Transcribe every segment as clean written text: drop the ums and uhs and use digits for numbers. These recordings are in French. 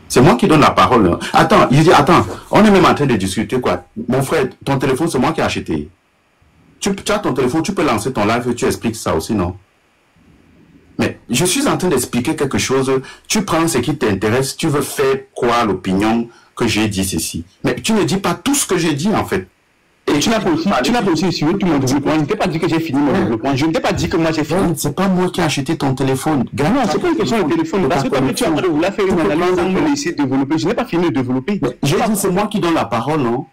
C'est moi qui donne la parole. Hein. Attends, il dit, attends, on est même en train de discuter quoi. Mon frère, ton téléphone, c'est moi qui ai acheté. Tu as ton téléphone, tu peux lancer ton live et tu expliques ça aussi, non? Mais je suis en train d'expliquer quelque chose. Tu prends ce qui t'intéresse, tu veux faire quoi l'opinion que j'ai dit ceci. Mais tu ne dis pas tout ce que j'ai dit en fait. Et tu n'as pas aussi suivi tout mon développement. Je ne t'ai pas dit que j'ai fini mon développement. Je ne t'ai pas dit que moi j'ai fini. C'est pas moi qui ai acheté ton téléphone. Non, c'est pas une question de téléphone. Parce que toi, tu es en train de vouloir faire une analyse sans me laisser développer. Je n'ai pas fini de développer. J'ai dit c'est moi qui donne la parole, non?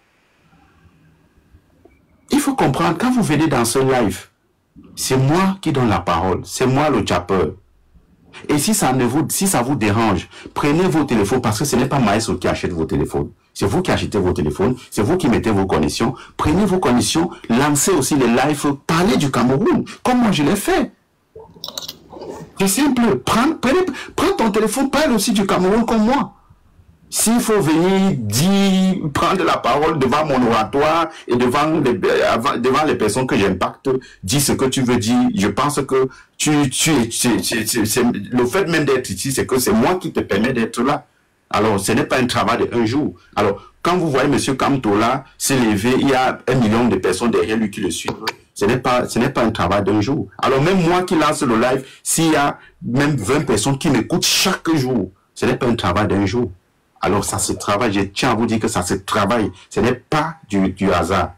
Il faut comprendre, quand vous venez dans ce live, c'est moi qui donne la parole. C'est moi le chapeur. Et si ça vous dérange, prenez vos téléphones parce que ce n'est pas Maestro qui achète vos téléphones. C'est vous qui achetez vos téléphones, c'est vous qui mettez vos connexions. Prenez vos connexions, lancez aussi les lives, parlez du Cameroun, comme moi je l'ai fait. C'est simple, prends ton téléphone, parle aussi du Cameroun comme moi. S'il faut venir prendre la parole devant mon oratoire et devant les personnes que j'impacte, dis ce que tu veux dire. Je pense que le fait même d'être ici, c'est que c'est moi qui te permet d'être là. Alors, ce n'est pas un travail de un jour. Alors, quand vous voyez M. Kamto là s'élever, il y a 1 million de personnes derrière lui qui le suivent. Ce n'est pas un travail d'un jour. Alors, même moi qui lance le live, s'il y a même 20 personnes qui m'écoutent chaque jour, ce n'est pas un travail d'un jour. Alors, ça se travaille. Je tiens à vous dire que ça se travaille. Ce n'est pas du hasard.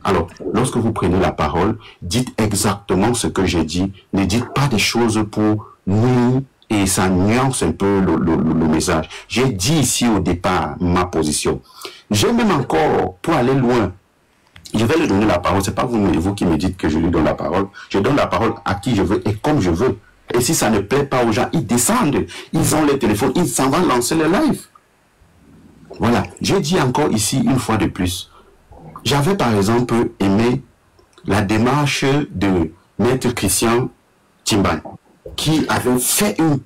Alors, lorsque vous prenez la parole, dites exactement ce que j'ai dit. Ne dites pas des choses pour nuire et ça nuance un peu le message. J'ai dit ici au départ ma position. J'ai même encore, pour aller loin, je vais lui donner la parole. C'est pas vous qui me dites que je lui donne la parole. Je donne la parole à qui je veux et comme je veux. Et si ça ne plaît pas aux gens, ils descendent. Ils ont les téléphones, ils s'en vont lancer le live. Voilà. J'ai dit encore ici une fois de plus. J'avais par exemple aimé la démarche de Maître Christian Timban, qui avait fait une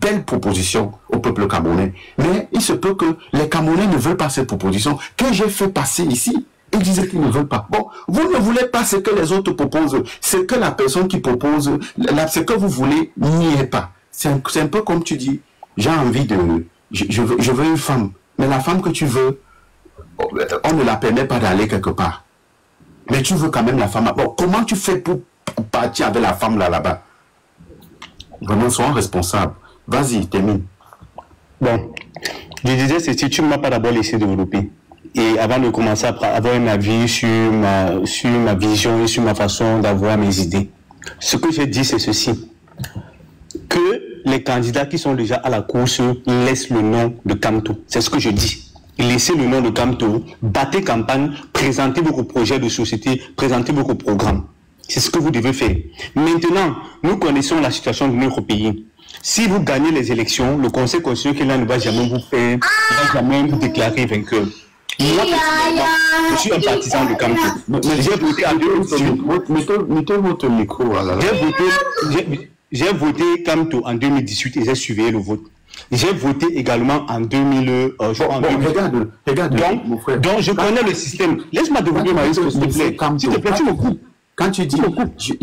belle proposition au peuple camerounais. Mais il se peut que les Camerounais ne veulent pas cette proposition que j'ai fait passer ici. Ils disaient qu'ils ne veulent pas. Bon, vous ne voulez pas ce que les autres proposent. Ce que la personne qui propose, ce que vous voulez, n'y est pas. C'est un peu comme tu dis, j'ai envie de... Je veux une femme. Mais la femme que tu veux, on ne la permet pas d'aller quelque part. Mais tu veux quand même la femme. Bon, comment tu fais pour partir avec la femme là-bas? Vraiment, sois responsable. Vas-y, termine. Bon, je disais, c'est si tu ne m'as pas d'abord laissé développer. Et avant de commencer à avoir un avis sur ma vision et sur ma façon d'avoir mes idées, ce que j'ai dit, c'est ceci. Que les candidats qui sont déjà à la course laissent le nom de Kamto. C'est ce que je dis. Laissez le nom de Kamto, battez campagne, présentez vos projets de société, présentez vos programmes. C'est ce que vous devez faire. Maintenant, nous connaissons la situation de notre pays. Si vous gagnez les élections, le Conseil constitutionnel ne va jamais vous faire, ne va jamais vous déclarer vainqueur. Moi, je suis un partisan de Kamto. J'ai voté en 2018. Mettez votre micro. J'ai voté Kamto en 2018 et j'ai suivi le vote. J'ai voté également en 2000. Regarde, mon frère. Donc, je connais le système. Laisse-moi développer ma liste, s'il te plaît. S'il te plaît, tu me coupes. Quand tu dis,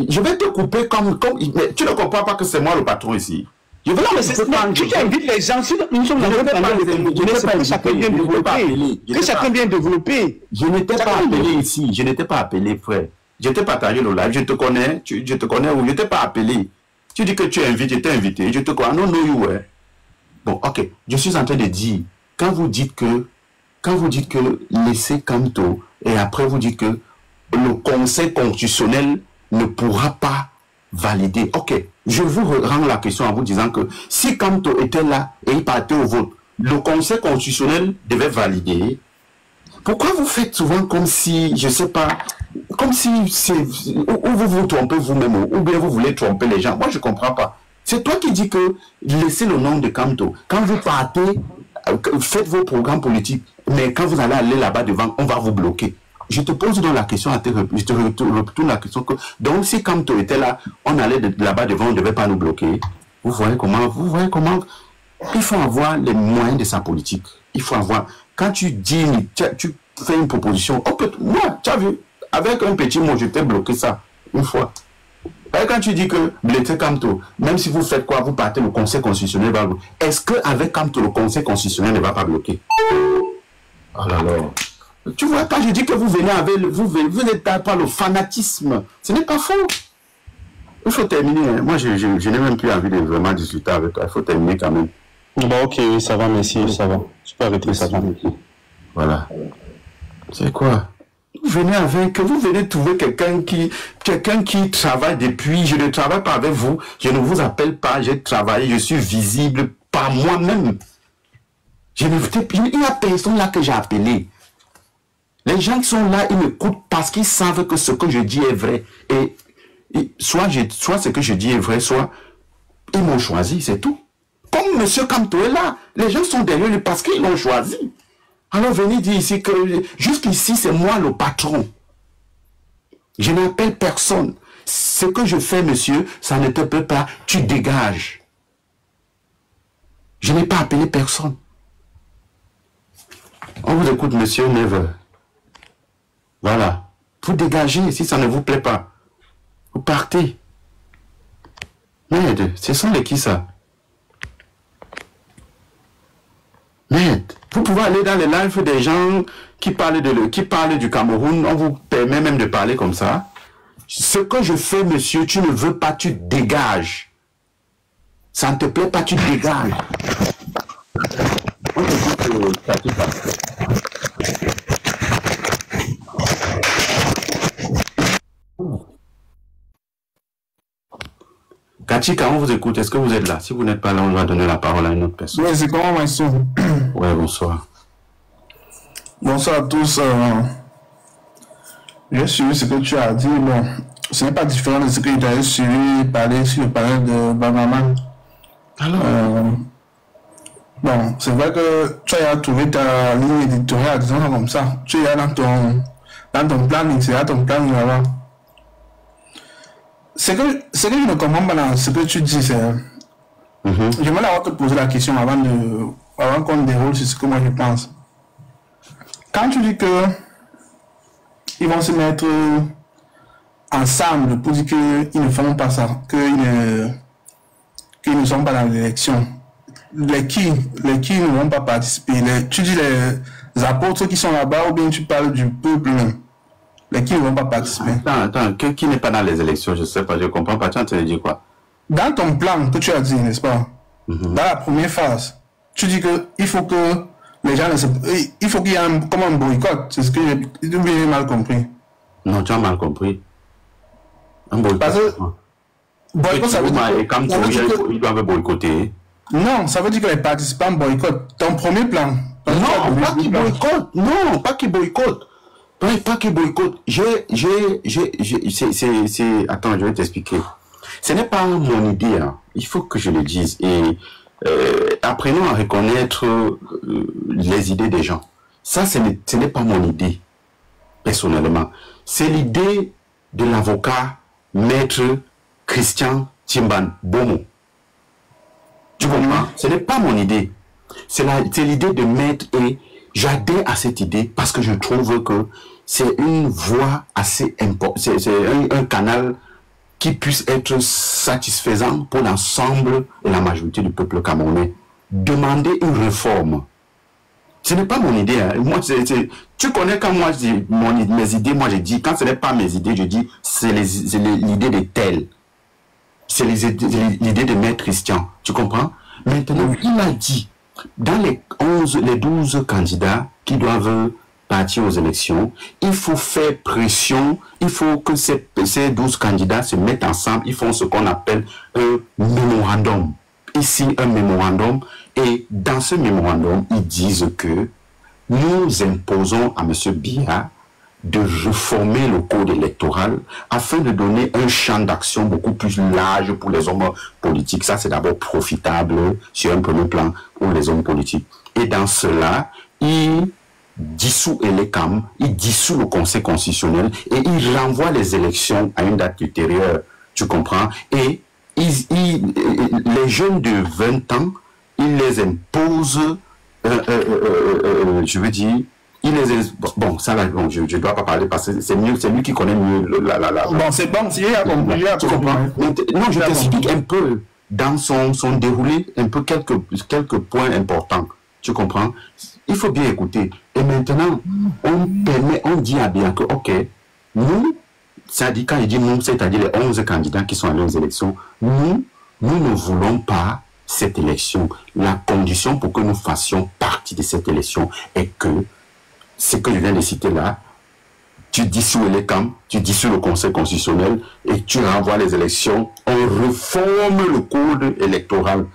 je vais te couper comme mais tu ne comprends pas que c'est moi le patron ici. Je veux mais c'est tu invites les gens. Si nous sommes dans le que chacun vient développer. Que chacun vient développer. Je n'étais pas appelé ici. Je n'étais pas appelé, frère. J'étais partagé le live. Je te connais. Je te connais ou je t'ai pas appelé. Tu dis que tu es invité. J'étais invité. Je te connais. Non, non, you, ouais. Bon, ok. Je suis en train de dire, quand vous dites que laissez Kamto et après vous dites que le Conseil constitutionnel ne pourra pas valider. Ok, je vous rends la question en vous disant que si Kamto était là et il partait au vote, le Conseil constitutionnel devait valider. Pourquoi vous faites souvent comme si, je ne sais pas, comme si ou vous vous trompez vous-même ou bien vous voulez tromper les gens? Moi, je ne comprends pas. C'est toi qui dis que laissez le nom de Kamto. Quand vous partez, faites vos programmes politiques, mais quand vous allez aller là-bas devant, on va vous bloquer. Je te pose donc la question, je te retourne la question que, donc si Kamto était là, on allait là-bas devant, on ne devait pas nous bloquer. Vous voyez comment, il faut avoir les moyens de sa politique. Il faut avoir, quand tu dis, tu fais une proposition, moi, tu as vu, avec un petit mot, je t'ai bloqué ça, une fois. Quand tu dis que Blaise Kamto, même si vous faites quoi, vous partez, le Conseil constitutionnel va bloquer. Est-ce qu'avec Kamto, le Conseil constitutionnel ne va pas bloquer? Alors, tu vois, quand je dis que vous venez avec, vous n'êtes pas le fanatisme, ce n'est pas faux. Il faut terminer. Hein. Moi, je n'ai même plus envie de vraiment discuter avec toi. Il faut terminer quand même. Bah, ok, oui, ça va, merci, ça va. Je peux arrêter, ça va. Voilà. C'est quoi? Vous venez trouver quelqu'un qui travaille depuis, je ne travaille pas avec vous, je ne vous appelle pas, j'ai travaillé, je suis visible par moi-même. Il n'y a personne là que j'ai appelé. Les gens qui sont là, ils m'écoutent parce qu'ils savent que ce que je dis est vrai. Et soit ce que je dis est vrai, soit ils m'ont choisi, c'est tout. Comme M. Kamto est là, les gens sont derrière lui parce qu'ils l'ont choisi. Alors venez dire ici que jusqu'ici c'est moi le patron. Je n'appelle personne. Ce que je fais, monsieur, ça ne te plaît pas, tu dégages. Je n'ai pas appelé personne. On vous écoute, monsieur Never. Voilà. Vous dégagez si ça ne vous plaît pas. Vous partez. Merde, ce sont les qui ça? Merde. Vous pouvez aller dans les lives des gens qui parlent du Cameroun, on vous permet même de parler comme ça. Ce que je fais, monsieur, tu ne veux pas, tu dégages. Ça ne te plaît pas, tu dégages. On écoute Katika. Katika, on vous écoute. Est-ce que vous êtes là? Si vous n'êtes pas là, on va donner la parole à une autre personne. Oui, c'est comment, Maïsou? Oui, bonsoir. Bonsoir à tous. J'ai suivi ce que tu as dit. Bon, ce n'est pas différent de ce que tu as suivi parler sur le panel de Bamaman. Alors bon, c'est vrai que tu as trouvé ta ligne éditoriale, disons comme ça. Tu es dans ton planning, c'est là ton planning là-bas. Ce que je ne comprends pas dans ce que tu dis, c'est... J'aimerais avoir te poser la question avant qu'on déroule sur ce que moi je pense. Quand tu dis que ils vont se mettre ensemble pour dire qu'ils ne font pas ça, qu'ils ne sont pas dans l'élection, les qui ne vont pas participer, tu dis les apôtres qui sont là-bas ou bien tu parles du peuple même? Les qui ne vont pas participer. Attends, qui n'est pas dans les élections? Je ne sais pas, je ne comprends pas. Tu es en train de dire quoi? Dans ton plan que tu as dit, n'est-ce pas? Dans la première phase, tu dis qu'il faut que les gens il faut qu'il y ait comme un boycott. C'est ce que j'ai mal compris. Non, tu as mal compris. Un boycott. Parce que boycott, ça veut dire ils doivent boycotter. Non, ça veut dire que les participants boycottent. Ton premier plan. Non, pas qu'ils boycottent. Non, pas qu'ils boycottent. Pas qu'ils boycottent. Attends, je vais t'expliquer. Ce n'est pas mon idée. Hein. Il faut que je le dise. Et apprenons à reconnaître les idées des gens. Ça, ce n'est pas mon idée, personnellement. C'est l'idée de l'avocat maître Christian Timban Bomo. Tu comprends? Ce n'est pas mon idée. C'est l'idée de maître et j'adhère à cette idée parce que je trouve que c'est une voie assez importante. C'est un canal qui puisse être satisfaisant pour l'ensemble et la majorité du peuple camerounais. Demander une réforme. Ce n'est pas mon idée. Hein. Moi, tu connais quand moi je dis mes idées, moi je dis, quand ce n'est pas mes idées, je dis c'est l'idée de tel. C'est l'idée de maître Christian. Tu comprends? Maintenant, il a dit, dans les 12 candidats qui doivent partir aux élections, il faut faire pression, il faut que ces 12 candidats se mettent ensemble, ils font ce qu'on appelle un mémorandum. Ici, un mémorandum, et dans ce mémorandum, ils disent que nous imposons à M. Biya de réformer le code électoral afin de donner un champ d'action beaucoup plus large pour les hommes politiques. Ça, c'est d'abord profitable sur un premier plan pour les hommes politiques. Et dans cela, il dissout l'ECAM, il dissout le Conseil constitutionnel et il renvoie les élections à une date ultérieure. Tu comprends? Et les jeunes de 20 ans, il les impose, je veux dire, Bon, ça là, bon, je ne dois pas parler parce que c'est lui qui connaît mieux Bon, c'est bon, si j'ai compris. Tu comprends? Non, je t'explique un peu dans son déroulé, un peu quelques points importants. Tu comprends? Il faut bien écouter. Et maintenant, on dit à bien que, ok, nous, c'est-à-dire quand il dit nous, c'est-à-dire les 11 candidats qui sont allés aux élections, nous ne voulons pas cette élection. La condition pour que nous fassions partie de cette élection est que, ce que je viens de citer là, tu dissous les camps, tu dissous le Conseil constitutionnel et tu renvoies les élections, on réforme le code électoral.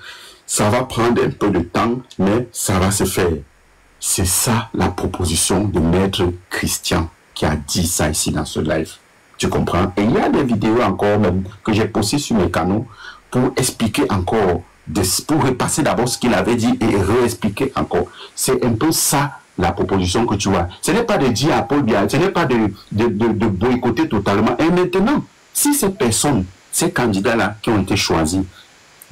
Ça va prendre un peu de temps, mais ça va se faire. C'est ça la proposition de Maître Christian qui a dit ça ici dans ce live. Tu comprends? Et il y a des vidéos encore même que j'ai postées sur mes canaux pour expliquer encore, pour repasser d'abord ce qu'il avait dit et réexpliquer encore. C'est un peu ça la proposition que tu vois. Ce n'est pas de dire à Paul Biya, ce n'est pas de boycotter totalement. Et maintenant, si ces personnes, ces candidats-là qui ont été choisis,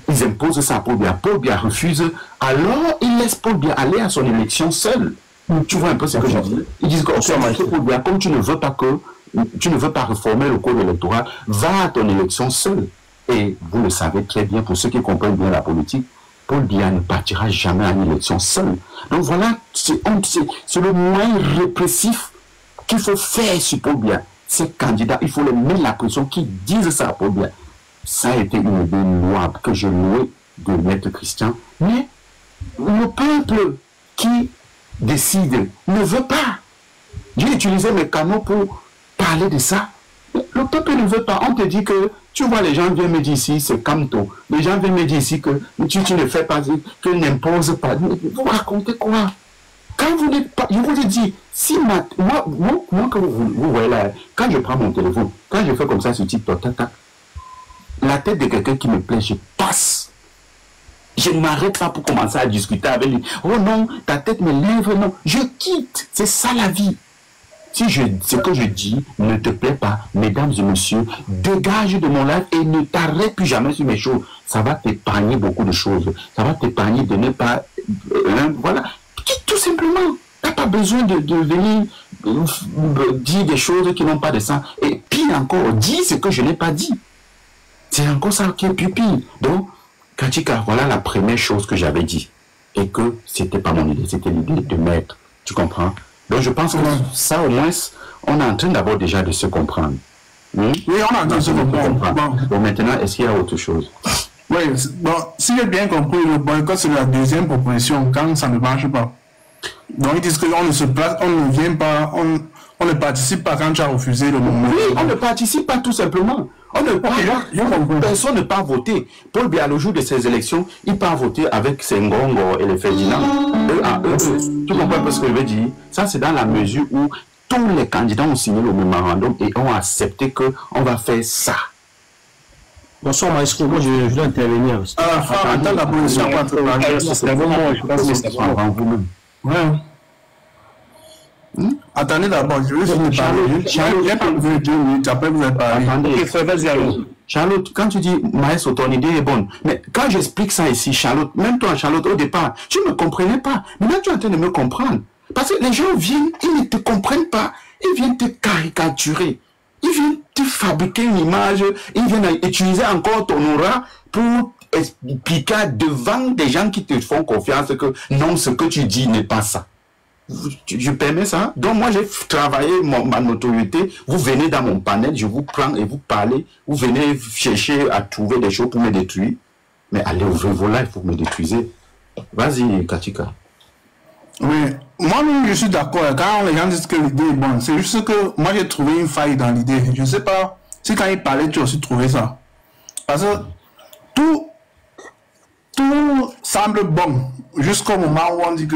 ils imposent ça à Paul Biya refuse, alors ils laissent Paul Biya aller à son élection seul. Tu vois un peu ce que je dis? Ils disent que Paul Biya, comme tu ne veux pas réformer le code électoral, va à ton élection seul. Et vous le savez très bien, pour ceux qui comprennent bien la politique, Paul Biya ne partira jamais à une élection seul. Donc voilà, c'est le moyen répressif qu'il faut faire sur Paul Biya. Ces candidats, il faut les mettre la pression qui disent ça à Paul Biya. Ça a été une idée louable que je louais de Maître Christian. Mais le peuple qui décide ne veut pas. J'ai utilisé mes canaux pour parler de ça. Le peuple ne veut pas. On te dit que, tu vois, les gens viennent me dire ici, c'est Camto. Les gens viennent me dire ici que tu ne fais pas, que n'impose pas. Vous racontez quoi? Quand vous n'êtes pas, je vous ai dit, si moi que vous voyez là, quand je prends mon téléphone, quand je fais comme ça sur TikTok, la tête de quelqu'un qui me plaît, je passe. Je ne m'arrête pas pour commencer à discuter avec lui. Oh non, ta tête me lève, non. Je quitte. C'est ça la vie. Si ce que je dis ne te plaît pas, mesdames et messieurs, dégage de mon live et ne t'arrête plus jamais sur mes choses. Ça va t'épargner beaucoup de choses. Ça va t'épargner de ne pas... voilà. Quitte tout simplement. Tu n'as pas besoin de venir dire des choses qui n'ont pas de sens. Et pire encore, dis ce que je n'ai pas dit. C'est encore ça qui est plus pire. Donc, Kachika, voilà la première chose que j'avais dit. Et que c'était pas mon idée, c'était l'idée de Maître. Tu comprends? Donc je pense que ça au moins, on est en train d'abord déjà de se comprendre. Oui, on est en train de se comprendre. Bon, maintenant, est-ce qu'il y a autre chose? Oui, bon, si j'ai bien compris, le boycott c'est la deuxième proposition quand ça ne marche pas. Donc ils disent qu'on ne se place, on ne vient pas, on ne participe pas quand tu as refusé le moment. Oui, on ne participe pas tout simplement. On ne part, personne ne part voter. Paul Biya, le jour de ces élections, il part voter avec Senghor et les Ferdinand. Tu comprends pas ce que je veux dire? Ça, c'est dans la mesure où tous les candidats ont signé le mémorandum et ont accepté qu'on va faire ça. Bonsoir, maestro. Moi, je veux intervenir. Attends la position. C'est un moment, je pense que c'est avant vous-même. Ouais. Attendez d'abord, je vais finir de parler. J'ai pas besoin de 2 minutes, après vous allez parler. Attendez, Charlotte, quand tu dis, maestro, ton idée est bonne. Mais quand j'explique ça ici, Charlotte, même toi, Charlotte, au départ, tu ne me comprenais pas. Maintenant, tu es en train de me comprendre. Parce que les gens viennent, ils ne te comprennent pas. Ils viennent te caricaturer. Ils viennent te fabriquer une image. Ils viennent utiliser encore ton aura pour expliquer devant des gens qui te font confiance que non, ce que tu dis n'est pas ça. Je permets ça. Donc moi j'ai travaillé ma notoriété. Vous venez dans mon panel, je vous prends et vous parlez. Vous venez chercher à trouver des choses pour me détruire. Mais allez ouvrir vos lives pour me détruire. Vas-y, Kachika. Oui, moi-même je suis d'accord. Quand les gens disent que l'idée est bonne, c'est juste que moi j'ai trouvé une faille dans l'idée. Je ne sais pas si quand ils parlaient, tu as aussi trouvé ça. Parce que tout semble bon jusqu'au moment où on dit que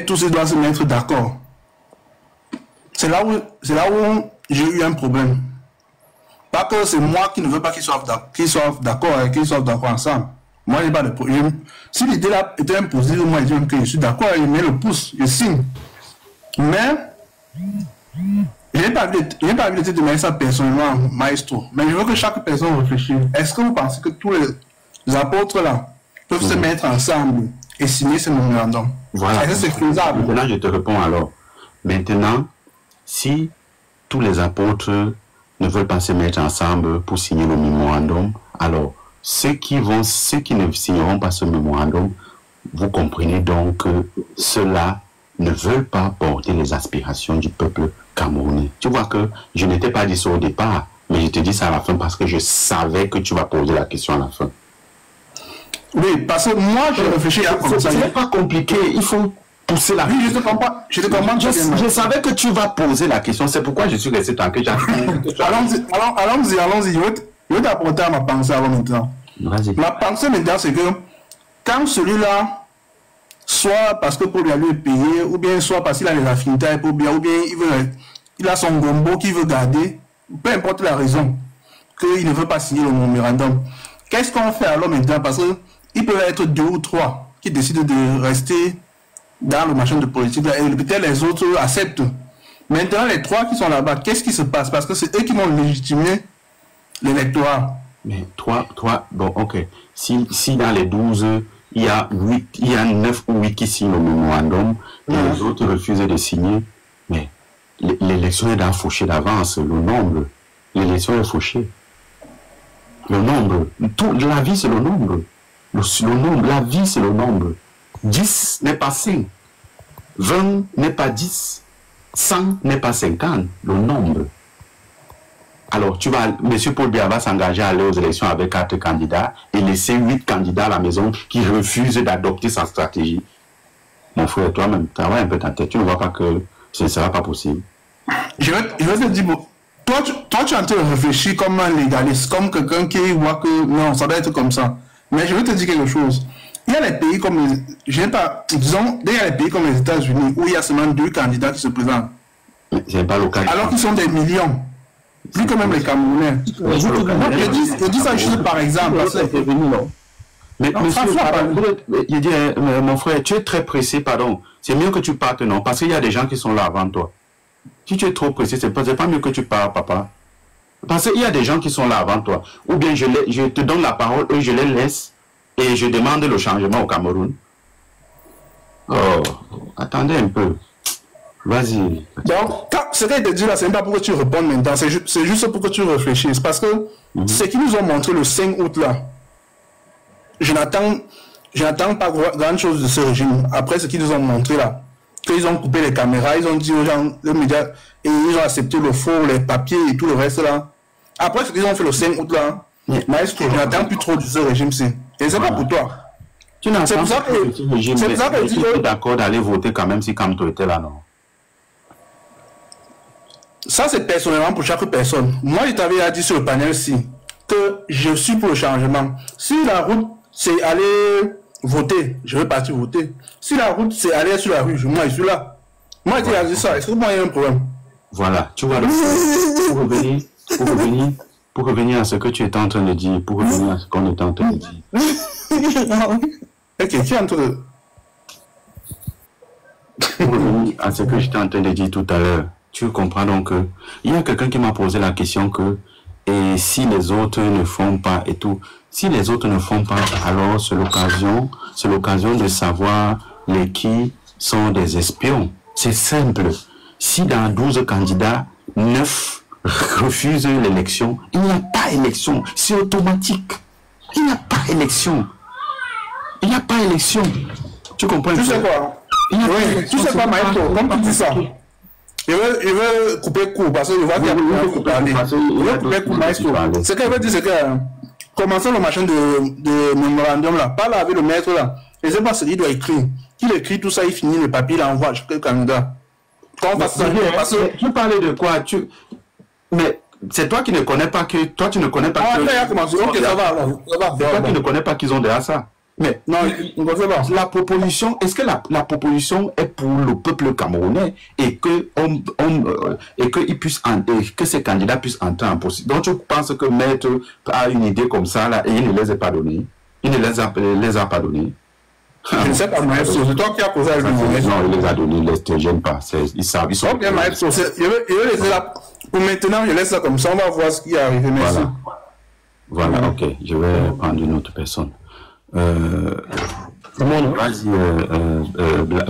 tous doivent se mettre d'accord. C'est là où j'ai eu un problème. Pas que c'est moi qui ne veux pas qu'ils soient d'accord et qu'ils soient d'accord ensemble. Moi, je n'ai pas de problème. Si l'idée là était imposée, moi je dis même que je suis d'accord, je mets le pouce, je signe. Mais je n'ai pas habilité de mettre ça personnellement, maestro. Mais je veux que chaque personne réfléchisse. Est-ce que vous pensez que tous les apôtres là peuvent se mettre ensemble et signer ce mémorandum? Voilà. C'est sécurisable. Maintenant, je te réponds alors. Maintenant, si tous les apôtres ne veulent pas se mettre ensemble pour signer le mémorandum, alors ceux qui ne signeront pas ce mémorandum, vous comprenez donc que ceux-là ne veulent pas porter les aspirations du peuple camerounais. Tu vois que je n'étais pas dit ça au départ, mais je te dis ça à la fin parce que je savais que tu vas poser la question à la fin. Oui, parce que moi, je réfléchis à ça. Ce n'est pas compliqué, il faut pousser la question. Oui, je te comprends. Je savais que tu vas poser la question, c'est pourquoi je suis resté tranquille. Allons-y. Je vais t'apporter à ma pensée avant maintenant. Ma pensée maintenant, c'est que quand celui-là, soit parce que pour lui aller payer, ou bien soit parce qu'il a les affinités pour bien, ou bien il a son gombo qu'il veut garder, peu importe la raison, qu'il ne veut pas signer le mémorandum. Qu'est-ce qu'on fait alors maintenant? Parce qu'il peut être 2 ou 3 qui décident de rester dans le machin de politique là, et peut-être les autres acceptent. Maintenant, les 3 qui sont là-bas, qu'est-ce qui se passe? Parce que c'est eux qui vont légitimer l'électorat. Mais 3, bon, ok. Si dans les 12, il y a 9 ou 8 qui signent le mémorandum, et les autres refusent de signer, mais l'élection est dans fauché d'avance, le nombre. L'élection est fauchée. Le nombre. La vie, c'est le nombre. Le nombre. La vie, c'est le nombre. 10 n'est pas 5. 20 n'est pas 10. 100 n'est pas 50. Le nombre. Alors, M. Paul Biya va s'engager à aller aux élections avec 4 candidats et laisser 8 candidats à la maison qui refusent d'adopter sa stratégie. Mon frère, toi-même, travaille un peu ta tête. Tu ne vois pas que ce ne sera pas possible. Je vais te dire, toi, tu es en train de réfléchir comme un légaliste, comme quelqu'un qui voit que non, ça doit être comme ça. Mais je vais te dire quelque chose. Il y a les pays comme il y a les pays comme les États-Unis où il y a seulement 2 candidats qui se présentent. C'est pas le cas. Alors qu'ils sont des millions. Plus que même les Camerounais. Je dis ça juste par exemple. Mais monsieur, mon frère, tu es très pressé, pardon. C'est mieux que tu partes, non? Parce qu'il y a des gens qui sont là avant toi. Si tu es trop pressé, c'est pas mieux que tu partes, papa. Parce qu'il y a des gens qui sont là avant toi. Ou bien je te donne la parole et je les laisse et je demande le changement au Cameroun. Oh, attendez un peu. Vas-y. Donc, ce que je te dis là, ce n'est pas pour que tu répondes maintenant, c'est juste pour que tu réfléchisses. Parce que ce qu'ils nous ont montré le 5 août là, je n'attends pas grand chose de ce régime. Après ce qu'ils nous ont montré là, qu'ils ont coupé les caméras, ils ont dit aux gens, les médias, et ils ont accepté le faux, les papiers et tout le reste là. Après ce qu'ils ont fait le 5 août là, maestro, je n'attends plus trop de ce régime-ci. Et c'est pas pour toi. C'est pour ça que je dis d'accord d'aller voter quand même si Kamto était là, non? Ça, c'est personnellement pour chaque personne. Moi, je t'avais dit sur le panel-ci que je suis pour le changement. Si la route, c'est aller voter, je vais partir voter. Si la route, c'est aller sur la rue, moi, je suis là. Moi, je t'ai dit ça. Est-ce que moi, il y a un problème? Voilà. Tu vois, pour revenir à ce que tu étais en train de dire, pour revenir à ce qu'on était en train de dire. Ok, qui est en train de... Pour revenir à ce que j'étais en train de dire tout à l'heure. Tu comprends donc que il y a quelqu'un qui m'a posé la question que et si les autres ne font pas et tout, si les autres ne font pas, alors c'est l'occasion de savoir qui sont des espions. C'est simple. Si dans 12 candidats, 9 refusent l'élection, il n'y a pas élection. C'est automatique. Il n'y a pas élection. Il n'y a pas élection. Tu comprends? Tu sais quoi? Tu sais quoi, Maïto? Comme tu dis ça. Je veux couper court parce que je vois qu'il y a beaucoup de parler. Je veux couper court, maestro. Ce que je veux dire, c'est que commençons le machin de mémorandum là. Parle avec le maître là. Je ne sais pas ce qu'il doit écrire. Qu'il écrit tout ça, il finit le papier, il envoie à chaque candidat. Tu parlais de quoi? Mais c'est toi qui ne connais pas que. Toi, tu ne connais pas que. Ok, ça va. C'est toi qui ne connais pas qu'ils ont déjà ça. Mais non, la proposition, est-ce que la proposition est pour le peuple camerounais et que que ces candidats puissent entrer en processus? Donc tu penses que Maître a une idée comme ça là et il ne les a pas données? Il ne les a pas données. Je ne sais pas, Maestro, c'est toi qui as posé la question. Non, il les a données, ils ne te gênent pas. Ils savent, ils sont. Ok, Maestro, je vais laisser là. Pour maintenant, je laisse ça comme ça, on va voir ce qui est arrivé. Merci. Voilà, ok, je vais prendre une autre personne. Comment non? Vas-y,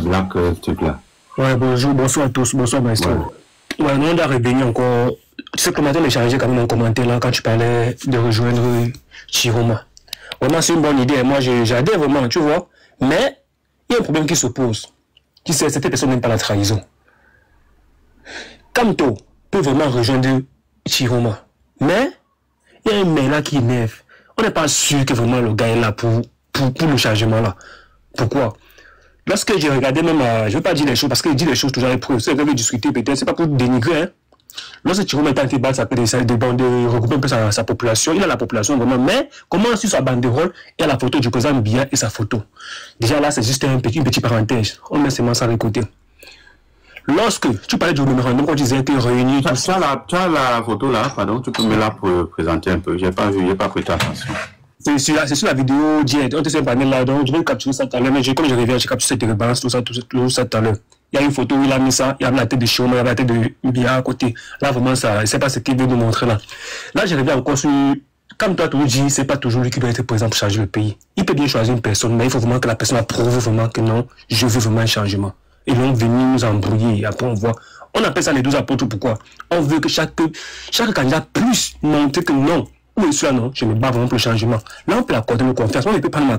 Black, s'il te plaît. Ouais, bonjour, bonsoir à tous, bonsoir maestro. Ouais, nous on a revenu encore. Tu sais comment on a chargé quand même un commentaire là quand tu parlais de rejoindre Chiroma. Vraiment, c'est une bonne idée. Moi, j'adhère vraiment, tu vois. Mais il y a un problème qui s'oppose. Qui c'est, cette personne n'aime pas la trahison. Kamto peut vraiment rejoindre Chiroma. Mais il y a un mais là qui énerve. On n'est pas sûr que vraiment le gars est là pour le changement là. Pourquoi? Lorsque j'ai regardé même, je ne veux pas dire les choses parce qu'il dit les choses toujours avec preuve. C'est veut discuter peut-être, c'est pas pour dénigrer. Hein. Lorsque Chiroma est en débat, ça peut de regrouper un peu sa population. Il a la population vraiment, mais comment sur sa banderole, il y a la photo du président Biya et sa photo. Déjà là, c'est juste une petite parenthèse. On met seulement ça de côté. Lorsque tu parlais du mémorandum, quand tu disais que réunis... Tu as la photo là, pardon, tu peux me la présenter un peu. Je n'ai pas vu, je n'ai pas prêté attention. C'est sur la vidéo d'hier, on était sur un panel là, donc je vais capturer ça tout à l'heure, mais comme je reviens, j'ai capturé cette balance, tout ça tout à l'heure. Il y a une photo où il a mis ça, il y avait la tête de Chiroma, il y avait la tête de Biya à côté. Là, vraiment, ça, je ne sais pas ce qu'il veut nous montrer là. Là, je reviens encore sur... Comme toi, tu nous dis, ce n'est pas toujours lui qui doit être présent pour changer le pays. Il peut bien choisir une personne, mais il faut vraiment que la personne approuve vraiment que non, je veux vraiment un changement. Ils vont venir nous embrouiller, et après on voit... On appelle ça les 12 apôtres, pourquoi? On veut que chaque candidat puisse montrer que non. Où est-ce là, non? Je me bats vraiment pour le changement. Là, on peut accorder nos confiance. On ne peut pas ma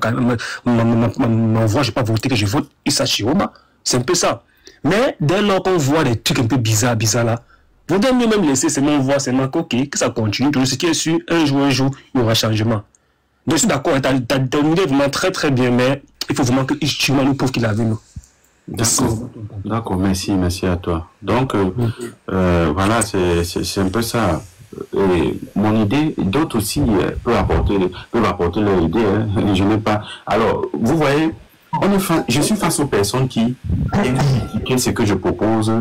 voix, je ne vais pas voter que je vote Issa Chiroma. C'est un peu ça. Mais dès lors qu'on voit des trucs un peu bizarres là, vous devez mieux même laisser seulement voir, seulement que ça continue. Tout ce qui est sûr, un jour, il y aura changement. Donc, je suis d'accord, tu as terminé vraiment très très bien, mais il faut vraiment que Chiroma nous prouve qu'il a vu nous. D'accord, merci à toi. Donc, voilà, c'est un peu ça. Et mon idée, d'autres aussi peuvent apporter leur idée. Hein. Je n'ai pas. Alors, vous voyez, je suis face aux personnes qui viennent critiquer ce que je propose,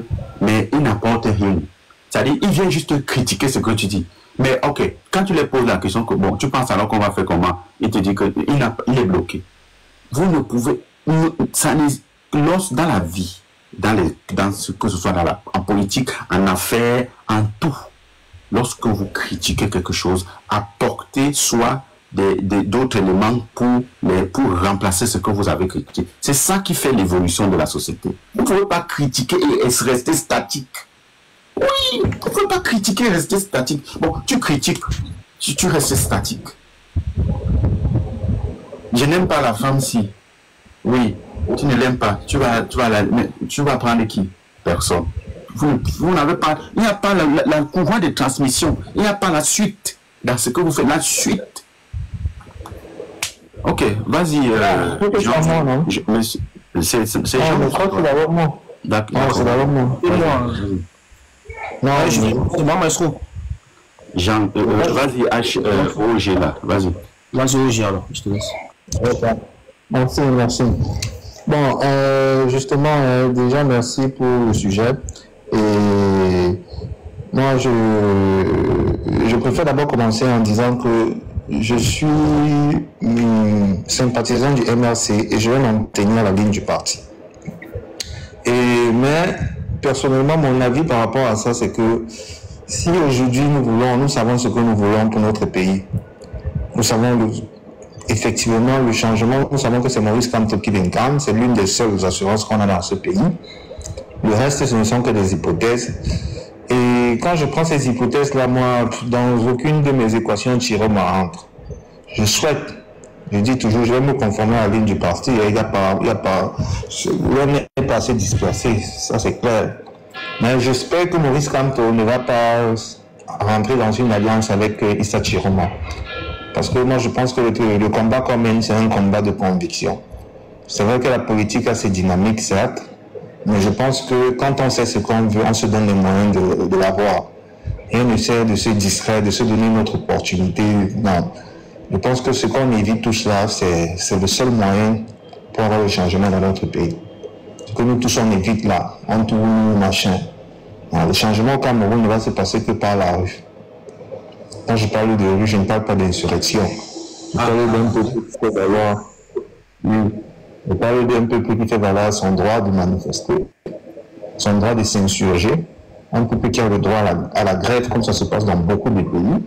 mais ils n'apportent rien. C'est-à-dire, ils viennent juste critiquer ce que tu dis. Mais ok, quand tu les poses la question que bon, tu penses alors qu'on va faire comment, il te dit qu'il est bloqué. Vous ne pouvez, dans la vie, dans ce que ce soit en politique, en affaires, en tout. Lorsque vous critiquez quelque chose, apportez soit d'autres éléments pour remplacer ce que vous avez critiqué. C'est ça qui fait l'évolution de la société. Vous ne pouvez pas critiquer et rester statique. Oui, vous ne pouvez pas critiquer et rester statique. Bon, tu critiques, si tu restes statique. Je n'aime pas la femme si. Oui, tu ne l'aimes pas. Tu vas prendre qui? Personne. Vous n'avez pas, il n'y a pas la courroie de transmission, il n'y a pas la suite dans ce que vous faites, la suite. Ok, vas-y. C'est Jean. Non, je crois que c'est d'abord moi. D'accord. Non, c'est d'abord moi. Non, c'est moi, maestro. Jean, vas-y, OG là, vas-y. Vas-y, OG alors, je te laisse. Merci. Bon, justement, déjà, merci pour le sujet. Et moi, je préfère d'abord commencer en disant que je suis sympathisant du MRC et je vais m'en tenir la ligne du parti. Mais personnellement, mon avis par rapport à ça, c'est que si aujourd'hui nous savons ce que nous voulons pour notre pays, nous savons effectivement le changement, nous savons que c'est Maurice Kamto qui l'incarne, c'est l'une des seules assurances qu'on a dans ce pays. Le reste, ce ne sont que des hypothèses. Et quand je prends ces hypothèses-là, moi, dans aucune de mes équations, Chiroma entre. Je dis toujours, je vais me conformer à la ligne du parti. Il n'y a pas, l'homme n'est pas assez dispersé, ça c'est clair. Mais j'espère que Maurice Kamto ne va pas rentrer dans une alliance avec Issa Chiroma. Parce que moi, je pense que le combat qu'on mène, c'est un combat de conviction. C'est vrai que la politique a ses dynamiques, certes. Mais je pense que quand on sait ce qu'on veut, on se donne les moyens de l'avoir. Et on essaie de se distraire, de se donner notre opportunité. Non. Je pense que ce qu'on évite tout cela, c'est le seul moyen pour avoir le changement dans notre pays. Ce que nous tous on évite là, on tourne machin. Non, le changement au Cameroun ne va se passer que par la rue. Quand je parle de rue, je ne parle pas d'insurrection. Je parle d'un peuple qui fait valoir. Je parle d'un peuple qui fait valoir son droit de manifester, son droit de s'insurger, un peuple qui a le droit à la grève, comme ça se passe dans beaucoup de pays,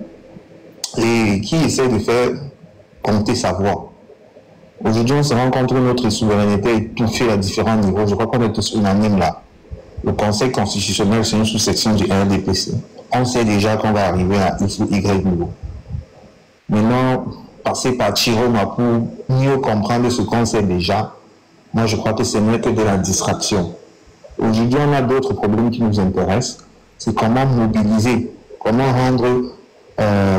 et qui essaie de faire compter sa voix. Aujourd'hui, on se rend compte que notre souveraineté est étouffée à différents niveaux. Je crois qu'on est tous unanimes là. Le Conseil constitutionnel, c'est une sous-section du RDPC. On sait déjà qu'on va arriver à X ou Y niveau. Maintenant, passer par Chiroma pour mieux comprendre ce qu'on sait déjà, moi je crois que ce n'est que de la distraction. Aujourd'hui, on a d'autres problèmes qui nous intéressent. C'est comment mobiliser, comment rendre,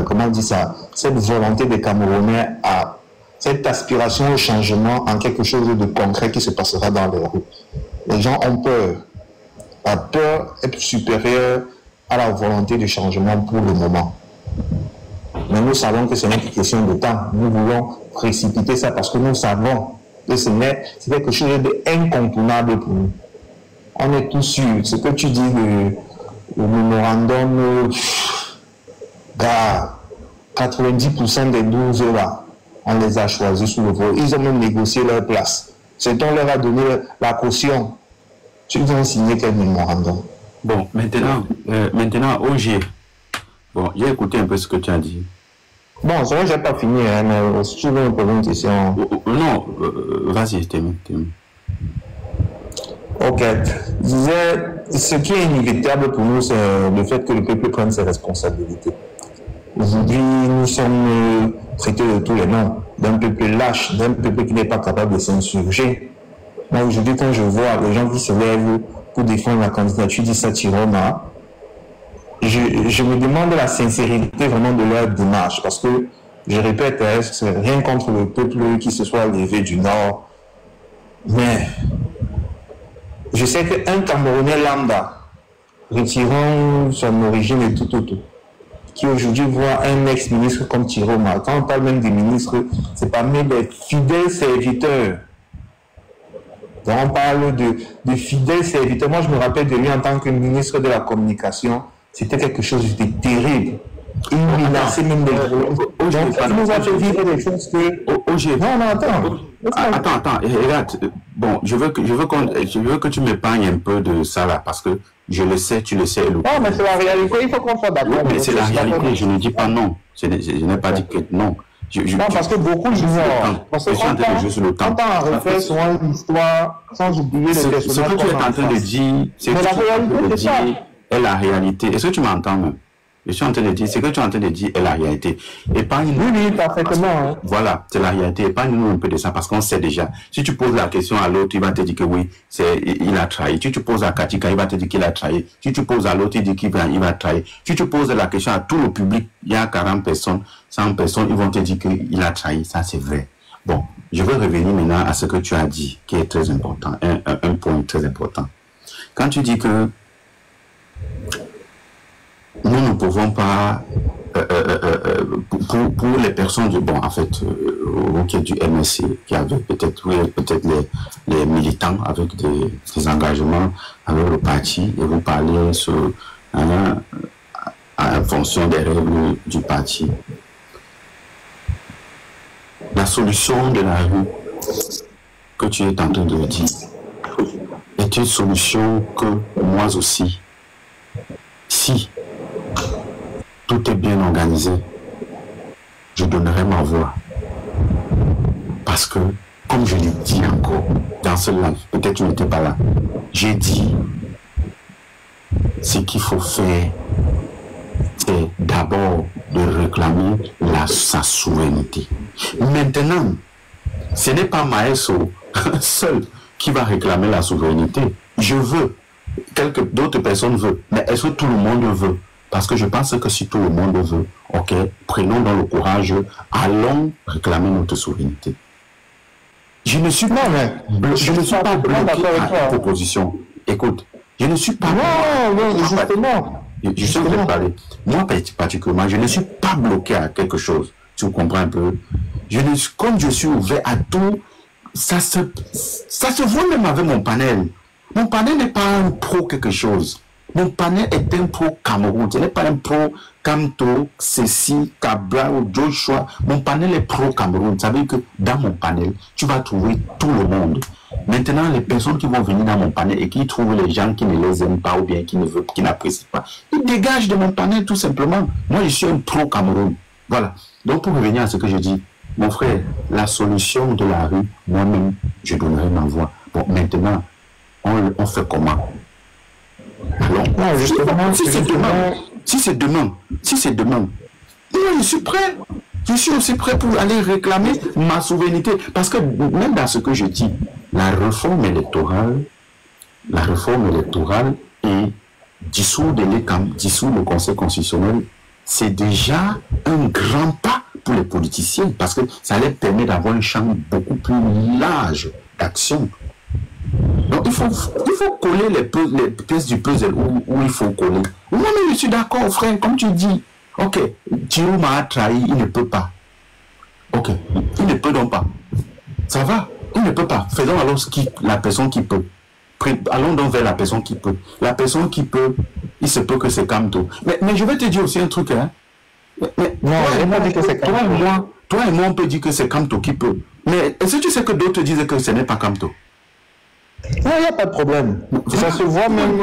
comment on dit ça, cette volonté des Camerounais à cette aspiration au changement en quelque chose de concret qui se passera dans les rues. Les gens ont peur. La peur est supérieure à la volonté de changement pour le moment. Mais nous savons que ce n'est qu'une question de temps. Nous voulons précipiter ça parce que nous savons que c'est quelque chose d'incontournable pour nous. On est tous sûrs. Ce que tu dis, le mémorandum, 90% des 12 là, on les a choisis sous le vote. Ils ont même négocié leur place. C'est on leur a donné la caution. Tu viens signer quel mémorandum? Bon, maintenant, OG. Bon, j'ai écouté un peu ce que tu as dit. Bon, c'est vrai que je n'ai pas fini, hein, mais si tu veux me poser une question. Non, vas-y, termine. Ok. Je disais, ce qui est inévitable pour nous, c'est le fait que le peuple prenne ses responsabilités. Aujourd'hui, nous sommes traités de tous les noms, d'un peuple lâche, d'un peuple qui n'est pas capable de s'insurger. Moi, aujourd'hui, quand je vois les gens qui se lèvent pour défendre la candidature d'Issa Chiroma, je me demande la sincérité vraiment de leur démarche, parce que, je répète, c'est rien contre le peuple qui se soit levé du Nord, mais je sais qu'un Camerounais lambda, retirant son origine et tout, qui aujourd'hui voit un ex-ministre comme Chiroma, quand on parle même des ministres, c'est parmi les fidèles serviteurs. Quand on parle de fidèles serviteurs, moi je me rappelle de lui en tant que ministre de la Communication, c'était quelque chose de terrible. Il menaçait même des gros. Donc, il nous a fait vivre des choses que... Non, attends, regarde. Bon, je veux que tu m'épargnes un peu de ça là, parce que je le sais, tu le sais. Non, mais c'est la réalité, il faut qu'on soit d'accord. Mais c'est la réalité, je ne dis pas non. Je n'ai pas dit que non. Non, parce que beaucoup ignorent. Parce que quand on refait souvent l'histoire, sans oublier les personnages. Ce que tu es en train de dire, c'est la réalité. Est-ce que tu m'entends même? Je suis en train de dire, ce que tu es en train de dire est la réalité. Oui, parfaitement. Hein. Voilà, c'est la réalité. Épargne-nous un peu de ça parce qu'on sait déjà. Si tu poses la question à l'autre, il va te dire que oui, il a trahi. Si tu poses à Katika, il va te dire qu'il a trahi. Si tu poses à l'autre, il dit qu'il va trahir. Si tu poses la question à tout le public, il y a 40 personnes, 100 personnes, ils vont te dire qu'il a trahi. Ça, c'est vrai. Bon, je vais revenir maintenant à ce que tu as dit, qui est très important, un point très important. Quand tu dis que nous ne pouvons pas, pour les personnes du bon, en fait, qui est du MSC, qui avait peut-être les militants avec des engagements avec le parti, et vous parlez en fonction des règles du parti. La solution de la rue que tu es en train de dire est une solution que moi aussi, si tout est bien organisé, je donnerai ma voix. Parce que, comme je l'ai dit encore dans ce live, peut-être tu n'étais pas là, j'ai dit, ce qu'il faut faire, c'est d'abord de réclamer sa souveraineté. Maintenant, ce n'est pas Maeso seul qui va réclamer la souveraineté. Je veux, d'autres personnes veulent, mais est-ce que tout le monde veut? Parce que je pense que si tout le monde veut, ok, prenons dans le courage, allons réclamer notre souveraineté. Je ne suis pas bloqué à la proposition. Écoute, je ne suis pas... Non, justement. Je suis en train de parler. Moi, particulièrement, je ne suis pas bloqué à quelque chose. Tu comprends un peu? Comme je suis ouvert à tout, ça se voit même avec mon panel. Mon panel n'est pas un pro quelque chose. Mon panel est un pro Cameroun. Ce n'est pas un pro Camto, Cécile, Cabral ou Joshua. Mon panel est pro Cameroun. Ça veut dire que dans mon panel, tu vas trouver tout le monde. Maintenant, les personnes qui vont venir dans mon panel et qui trouvent les gens qui ne les aiment pas ou bien qui n'apprécient pas, ils dégagent de mon panel tout simplement. Moi, je suis un pro Cameroun. Voilà. Donc, pour revenir à ce que je dis, Mon frère, la solution de la rue, moi-même, je donnerai ma voix. Bon, maintenant, on fait comment? Alors, non, justement, si c'est demain, moi, je suis prêt. Je suis aussi prêt pour aller réclamer ma souveraineté. Parce que même dans ce que je dis, la réforme électorale et dissoudre le Conseil constitutionnel, c'est déjà un grand pas pour les politiciens parce que ça leur permet d'avoir un champ beaucoup plus large d'action. Donc il faut coller les pièces du puzzle où il faut coller. Moi-même je suis d'accord, frère, comme tu dis. Ok, Thierry m'a trahi, il ne peut pas. Ok, il ne peut donc pas. Ça va, il ne peut pas. Faisons alors la personne qui peut. Allons donc vers la personne qui peut. La personne qui peut, il se peut que c'est Kamto. Mais je vais te dire aussi un truc, hein. Non, je n'ai pas dit que c'est Kamto. Toi et moi, on peut dire que c'est Kamto qui peut. Mais est-ce que tu sais que d'autres disent que ce n'est pas Kamto? Non, il n'y a pas de problème. Ça se voit même.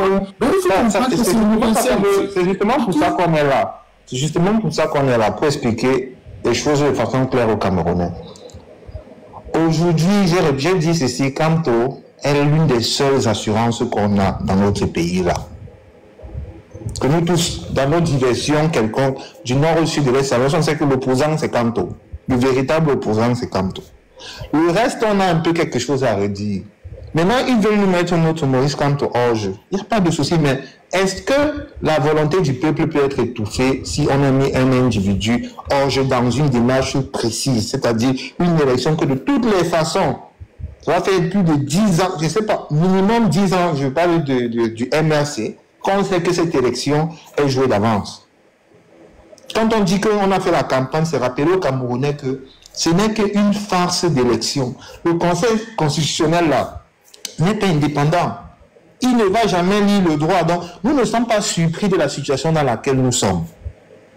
C'est justement pour ça qu'on est là. C'est justement pour ça qu'on est là, pour expliquer les choses de façon claire aux Camerounais. Aujourd'hui, j'ai bien dit ceci, Kamto est l'une des seules assurances qu'on a dans notre pays-là. Que nous tous, dans nos diversions quelconques, du nord au sud de l'est, on sait que l'opposant c'est Kamto. Le véritable opposant c'est Kamto. Le reste, on a un peu quelque chose à redire. Maintenant, ils veulent nous mettre notre Maurice Kamto hors jeu. Il n'y a pas de souci, mais est-ce que la volonté du peuple peut être étouffée si on a mis un individu hors jeu dans une démarche précise, c'est-à-dire une élection que de toutes les façons, ça va faire plus de 10 ans, je ne sais pas, minimum 10 ans, je parle du MRC, qu'on sait que cette élection est jouée d'avance. Quand on dit qu'on a fait la campagne, c'est rappeler aux Camerounais que ce n'est qu'une farce d'élection. Le Conseil constitutionnel, là, n'est pas indépendant. Il ne va jamais lire le droit. Donc, nous ne sommes pas surpris de la situation dans laquelle nous sommes.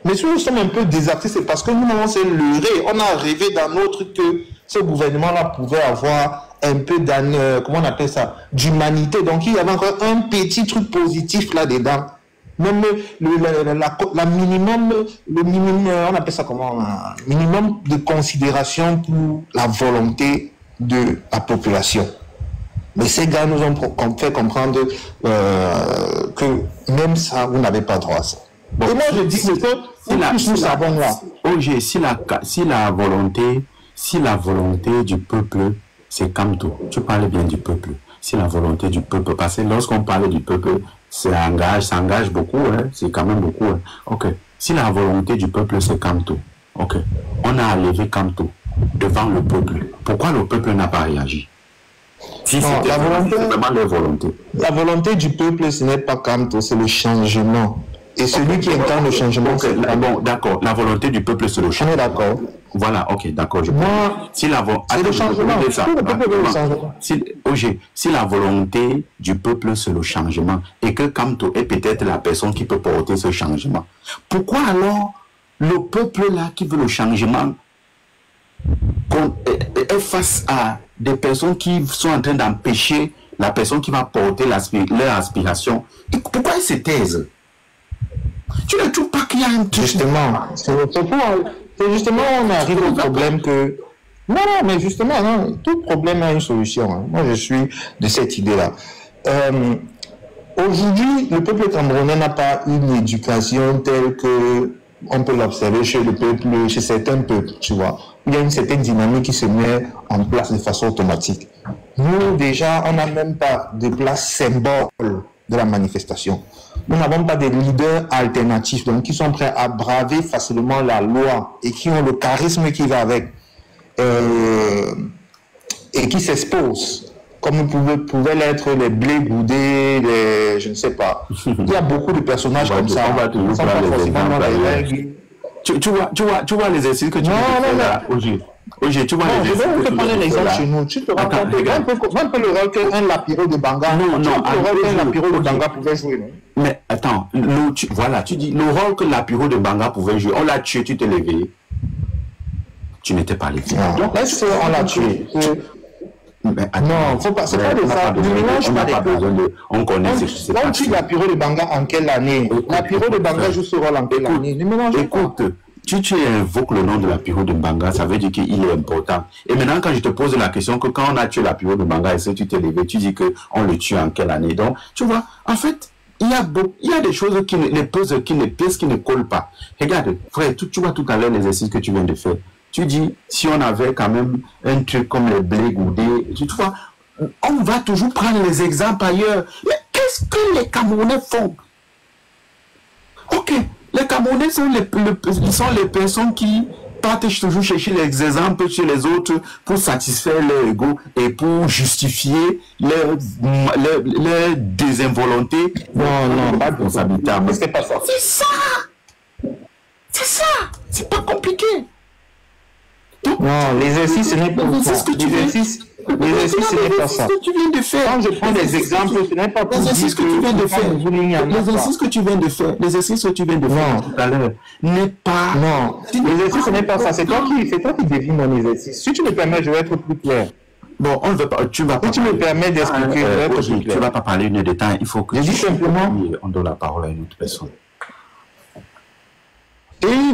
Mais si nous sommes un peu désactés, c'est parce que nous, on s'est leurrés. On a rêvé dans notre que ce gouvernement-là pouvait avoir un peu comment on appelle ça, d'humanité. Donc, il y avait encore un petit truc positif là-dedans. Même le minimum, on appelle ça comment, minimum de considération pour la volonté de la population. Mais ces gars nous ont fait comprendre que même ça, vous n'avez pas droit à ça. Bon, et moi, je dis que nous savons là. Si la volonté du peuple, c'est Kamto. Tu parles bien du peuple. Si la volonté du peuple, parce que lorsqu'on parle du peuple, ça engage beaucoup, hein, c'est quand même beaucoup. Hein. Ok. Si la volonté du peuple, c'est Kamto, ok. On a levé Kamto devant le peuple. Pourquoi le peuple n'a pas réagi? Si non, la volonté du peuple, ce n'est pas Kamto, c'est le changement. Et celui qui incarne le changement, c'est... Bon, d'accord. La volonté du peuple, c'est le changement. On est d'accord. Voilà, ok, d'accord. C'est le changement. Si la volonté du peuple, c'est le changement, et que Kamto est peut-être la personne qui peut porter ce changement, pourquoi alors le peuple là qui veut le changement est face à des personnes qui sont en train d'empêcher la personne qui va porter leur aspiration? Et pourquoi ils se taisent? Tu ne trouves pas qu'il y a un truc? Justement, c'est justement on arrive au problème que... Non, mais justement, non, tout problème a une solution. Hein. Moi, je suis de cette idée-là. Aujourd'hui, le peuple camerounais n'a pas une éducation telle que on peut l'observer chez le peuple, chez certains peuples, tu vois. Il y a une certaine dynamique qui se met en place de façon automatique. Nous, déjà, on n'a même pas de place symbole de la manifestation. Nous n'avons pas de leaders alternatifs, donc qui sont prêts à braver facilement la loi et qui ont le charisme qui va avec et qui s'exposent, comme pouvaient l'être les Blé Goudé, les je ne sais pas. Il y a beaucoup de personnages comme ça. Tu vois les exercices que tu fais là aujourd'hui. Tu vois les exercices. Je vais te prendre un exemple chez nous. Tu te rends compte un peu le rôle qu'un Lapiro de Banga. Non, le rôle qu'un Lapiro de Banga pouvait jouer, non? Mais attends, tu dis le rôle que Lapiro de Banga pouvait jouer, on l'a tué, tu t'es levé. Tu n'étais pas levé. Donc, est-ce qu'on l'a tué? Non, c'est pas de ça. Ne mélange pas les choses. On connaît ce qui s'est passé. On tue Lapiro de Banga en quelle année? Lapiro de Banga joue ce rôle en quelle année? Ne mélange pas. Écoute, tu invoques le nom de la période de Mbanga, ça veut dire qu'il est important. Et maintenant, quand je te pose la question que quand on a tué la période de Mbanga, est-ce que tu t'es levé, tu dis qu'on le tue en quelle année? Donc, tu vois, en fait, il y a des choses les pièces qui ne collent pas. Regarde, frère, tu vois tout à l'heure l'exercice que tu viens de faire. Tu dis, si on avait quand même un truc comme les blés goudés, tu vois, on va toujours prendre les exemples ailleurs. Mais qu'est-ce que les Camerounais font? Ok, les Camerounais sont les personnes qui partent toujours chercher les exemples chez les autres pour satisfaire leur ego et pour justifier leur désinvolonté. Non, pas de responsabilité. C'est pas ça. C'est ça. C'est ça. C'est pas compliqué. Donc, non, l'exercice, ce n'est pas ça. L'exercice, ce n'est pas ça. Que tu viens de faire. Quand je prends des exemples, ce n'est pas pour l'exercice que tu viens de faire. L'exercice que tu viens de faire. L'exercice que tu viens de faire tout à l'heure n'est pas. Non, l'exercice, ce n'est pas ça. C'est toi qui devines mon exercice. Si tu me permets, je vais être plus clair. Bon, on ne veut pas. Tu vas pas. Si tu me permets d'expliquer, je vais être plus clair. Tu vas pas parler une de temps. Il faut que. Je dis simplement. On donne la parole à une autre personne.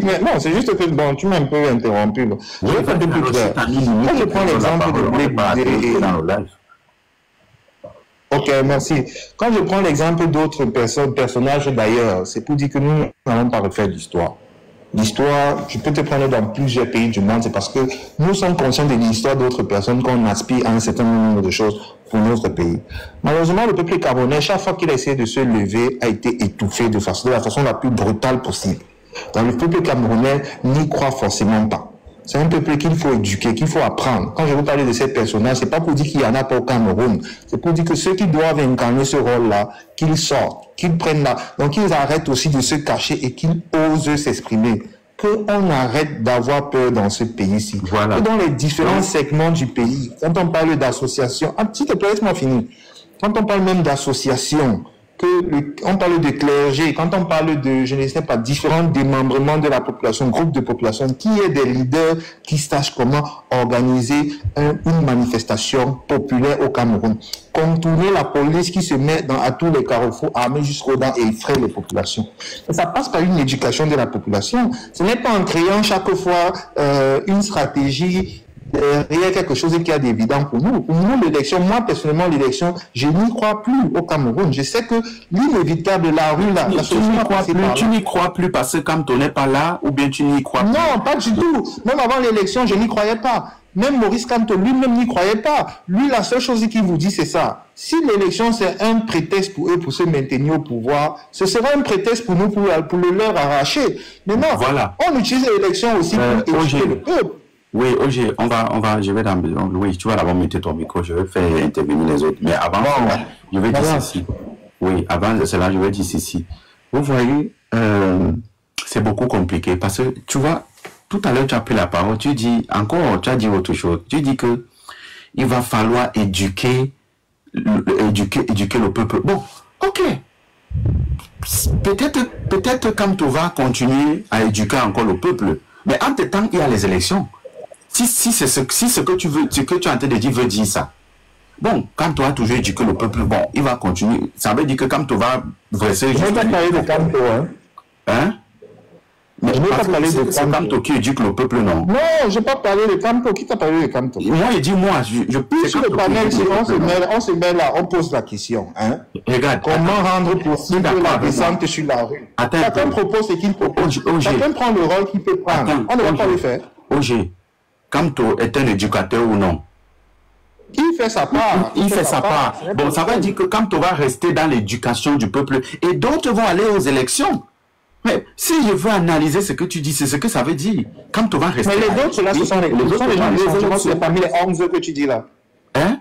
Mais non, c'est juste que bon, tu m'as un peu interrompu. Je vais être un peu plus clair. Quand je prends l'exemple de blé goudé. Ok, merci. Quand je prends l'exemple d'autres personnages d'ailleurs, c'est pour dire que nous n'allons pas refaire l'histoire. L'histoire, je peux te prendre dans plusieurs pays du monde, c'est parce que nous sommes conscients de l'histoire d'autres personnes qu'on aspire à un certain nombre de choses pour notre pays. Malheureusement, le peuple camerounais, chaque fois qu'il a essayé de se lever, a été étouffé de la façon la plus brutale possible. Donc le peuple camerounais n'y croit forcément pas. C'est un peuple qu'il faut éduquer, qu'il faut apprendre. Quand je vous parle de ces personnages, c'est pas pour dire qu'il y en a pas au Cameroun. C'est pour dire que ceux qui doivent incarner ce rôle-là, qu'ils sortent, qu'ils prennent là. Donc ils arrêtent aussi de se cacher et qu'ils osent s'exprimer. Qu'on arrête d'avoir peur dans ce pays-ci. Voilà. Et dans les différents segments du pays, quand on parle d'associations, un petit peu, laisse-moi finir. Quand on parle même d'associations, on parle de clergé, quand on parle de, je ne sais pas, différents démembrements de la population, groupes de population, qui est des leaders qui sachent comment organiser une manifestation populaire au Cameroun. Contourner la police qui se met à tous les carrefours armés jusqu'aux dents et effraie les populations. Et ça passe par une éducation de la population. Ce n'est pas en créant chaque fois une stratégie derrière quelque chose qui est d'évident pour nous. Pour nous, l'élection, moi personnellement, l'élection, je n'y crois plus au Cameroun. Je sais que l'inévitable, la rue là, tu n'y crois plus parce que Kamto n'est pas là, ou bien tu n'y crois plus? Non, pas du tout. Même avant l'élection, je n'y croyais pas. Même Maurice Kamto lui-même n'y croyait pas. Lui, la seule chose qu'il vous dit, c'est ça. Si l'élection, c'est un prétexte pour eux pour se maintenir au pouvoir, ce sera un prétexte pour nous pour le leur arracher. Mais non, voilà. On utilise l'élection aussi pour éduquer le peuple. Oui, Oger, je vais oui, tu vas d'abord mettre ton micro, je vais faire intervenir les autres. Mais avant, je vais dire ceci. Oui, avant cela, je vais dire ceci. Vous voyez, c'est beaucoup compliqué parce que, tu vois, tout à l'heure, tu as pris la parole, tu as dit autre chose. Tu dis que il va falloir éduquer le peuple. Bon, ok. Peut-être quand tu vas continuer à éduquer encore le peuple, mais entre temps, il y a les élections. Si ce que tu veux, ce que tu es en train de dire veut dire ça. Bon, quand tu as toujours éduqué le peuple, bon, il va continuer. Ça veut dire que quand tu vas dresser... Je ne vais pas parler de Kamto, hein. Hein? Mais je ne vais pas parler de Kamto qui éduque le peuple, non? Non, je ne vais pas parler de Kamto. Qui t'a parlé de Kamto? Moi, il dit moi. Puis sur le panel, on se met là, on pose la question. Hein? Regarde. Comment rendre possible la descente sur la rue? Chacun propose ce qu'il propose. Chacun prend le rôle qu'il peut prendre. On ne va pas le faire. Oger, Kamto est un éducateur ou non? Il fait sa part. Il fait sa part. Bon, ça veut dire que Kamto va rester dans l'éducation du peuple et d'autres vont aller aux élections. Mais si je veux analyser ce que tu dis, c'est ce que ça veut dire. Kamto va rester. Mais les autres, là, ce sont les gens du changement, c'est parmi les 11 que tu dis là. Hein?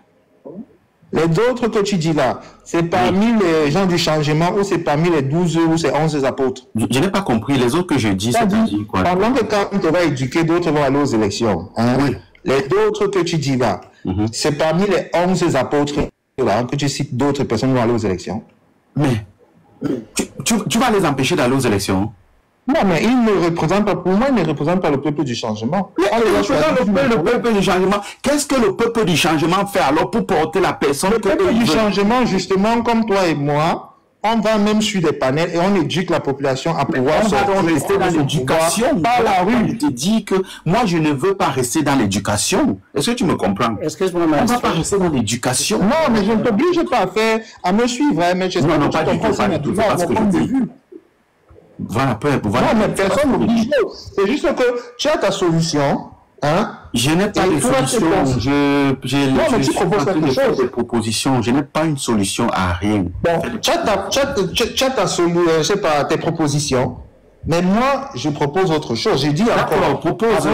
Les autres que tu dis là, c'est parmi les gens du changement ou c'est parmi les 12 ou c'est 11 apôtres? Je n'ai pas compris. Les autres que je dis, c'est-à-dire quoi? Pendant que quand tu vas éduquer, d'autres vont aller aux élections. Hein? Oui. Les autres que tu dis là, c'est parmi les 11 apôtres là, que tu cites, d'autres personnes vont aller aux élections. Mais tu vas les empêcher d'aller aux élections? Non, mais ils ne représentent pas, pour moi, ils ne représentent pas le peuple du changement. Mais le peuple du changement. Qu'est-ce que le peuple du changement fait alors pour porter la personne? Le peuple du changement, justement, comme toi et moi, on va même sur des panels et on éduque la population à pouvoir sortir. On va rester dans l'éducation. Par la rue, je te dis que moi, je ne veux pas rester dans l'éducation. Est-ce que tu me comprends? Excuse-moi, on ne va pas rester dans l'éducation. Non, mais je ne t'oblige pas à me suivre. Hein, mais non, pas du tout, c'est pas ce que je dis. Voilà, non, mais personne n'oblige. C'est juste que tu as ta solution. Hein? Je n'ai pas de solution. Je propose des propositions. Je n'ai pas une solution à rien. Bon, tu as ta solution, je sais pas, tes propositions. Mais moi, je propose autre chose. J'ai dit encore. Propose je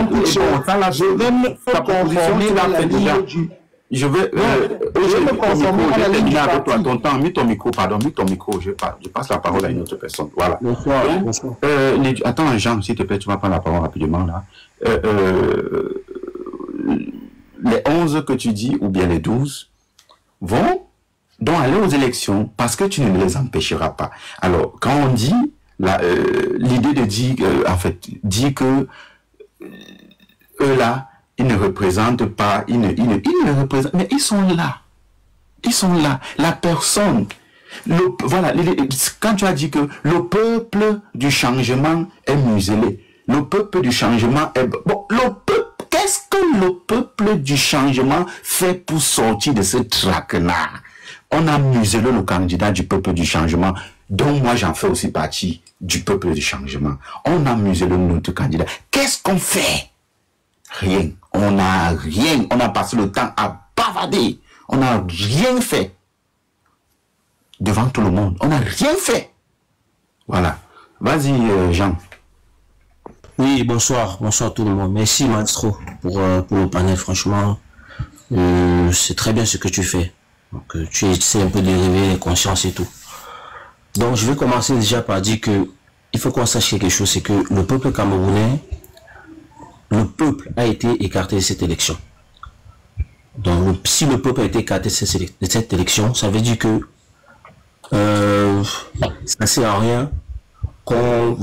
vais me conformer à la ligne du... Je vais me conformer à la ligne du parti. Ton temps, mis ton micro, pardon, mis ton micro. Je passe la parole à une autre personne. Voilà. Bonsoir. Attends, Jean, s'il te plaît, tu vas prendre la parole rapidement là. Les 11 que tu dis, ou bien les 12, vont donc aller aux élections parce que tu ne les empêcheras pas. Alors, quand on dit, l'idée de dire, en fait, dit que eux là, ils ne représentent pas, ils ne représentent, mais ils sont là. Ils sont là. La personne, voilà, quand tu as dit que le peuple du changement est muselé, le peuple du changement est... Bon, qu'est-ce que le peuple du changement fait pour sortir de ce trac-là? On a muselé le candidat du peuple du changement, dont moi j'en fais aussi partie du peuple du changement. On a muselé notre candidat. Qu'est-ce qu'on fait? Rien. On n'a rien. On a passé le temps à bavarder. On n'a rien fait. Devant tout le monde. On n'a rien fait. Voilà. Vas-y, Jean. Oui, bonsoir tout le monde. Merci Maestro pour le panel, franchement. C'est très bien ce que tu fais. Donc, tu essaies un peu de réveiller les consciences et tout. Donc je vais commencer déjà par dire que il faut qu'on sache quelque chose, c'est que le peuple camerounais, le peuple a été écarté de cette élection. Donc si le peuple a été écarté de cette élection, ça veut dire que ça sert à rien qu'on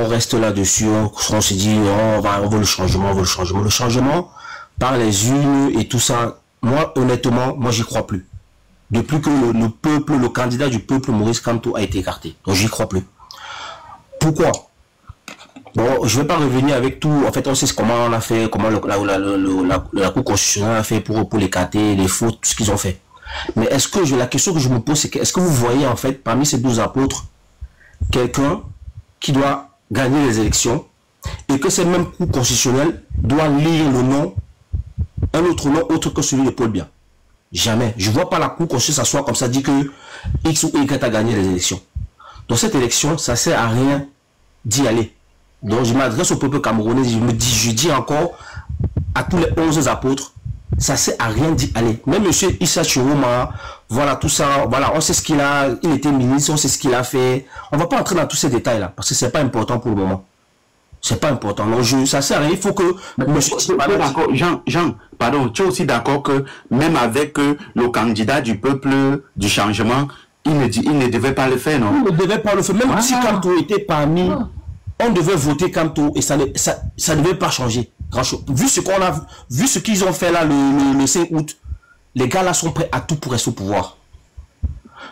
reste là-dessus, on se dit on veut le changement, Le changement par les urnes et tout ça, moi honnêtement, j'y crois plus. Depuis que le peuple, le candidat du peuple Maurice Kamto a été écarté. Donc j'y crois plus. Pourquoi? Bon, je ne vais pas revenir avec tout. En fait, on sait comment on a fait, comment la Cour constitutionnelle a fait pour l'écarter, les fautes, tout ce qu'ils ont fait. Mais est-ce que la question que je me pose, c'est que est-ce que vous voyez en fait parmi ces 12 apôtres quelqu'un qui doit gagner les élections et que cette même Cour constitutionnelle doit lire le nom, un autre nom autre que celui de Paul Biya? Jamais. Je ne vois pas la Cour constitutionnelle s'asseoir comme ça, dit que X ou Y a gagné les élections. Dans cette élection, ça ne sert à rien d'y aller. Donc je m'adresse au peuple camerounais, je dis encore à tous les 11 apôtres, ça ne sert à rien d'y aller. Même M. Issa Chiroma, voilà tout ça, voilà, on sait ce qu'il a, il était ministre, on sait ce qu'il a fait. On ne va pas entrer dans tous ces détails-là, parce que ce n'est pas important pour le moment. C'est pas important. Donc, ça sert à rien. Il faut que... Jean, pardon, tu es aussi d'accord que même avec le candidat du peuple du changement, il ne devait pas le faire, non? Il ne devait pas le faire. Même si Kamto était parmi, on devait voter Kamto et ça ne devait pas changer. Vu ce qu'ils ont fait là le 5 août, les gars là sont prêts à tout pour rester au pouvoir.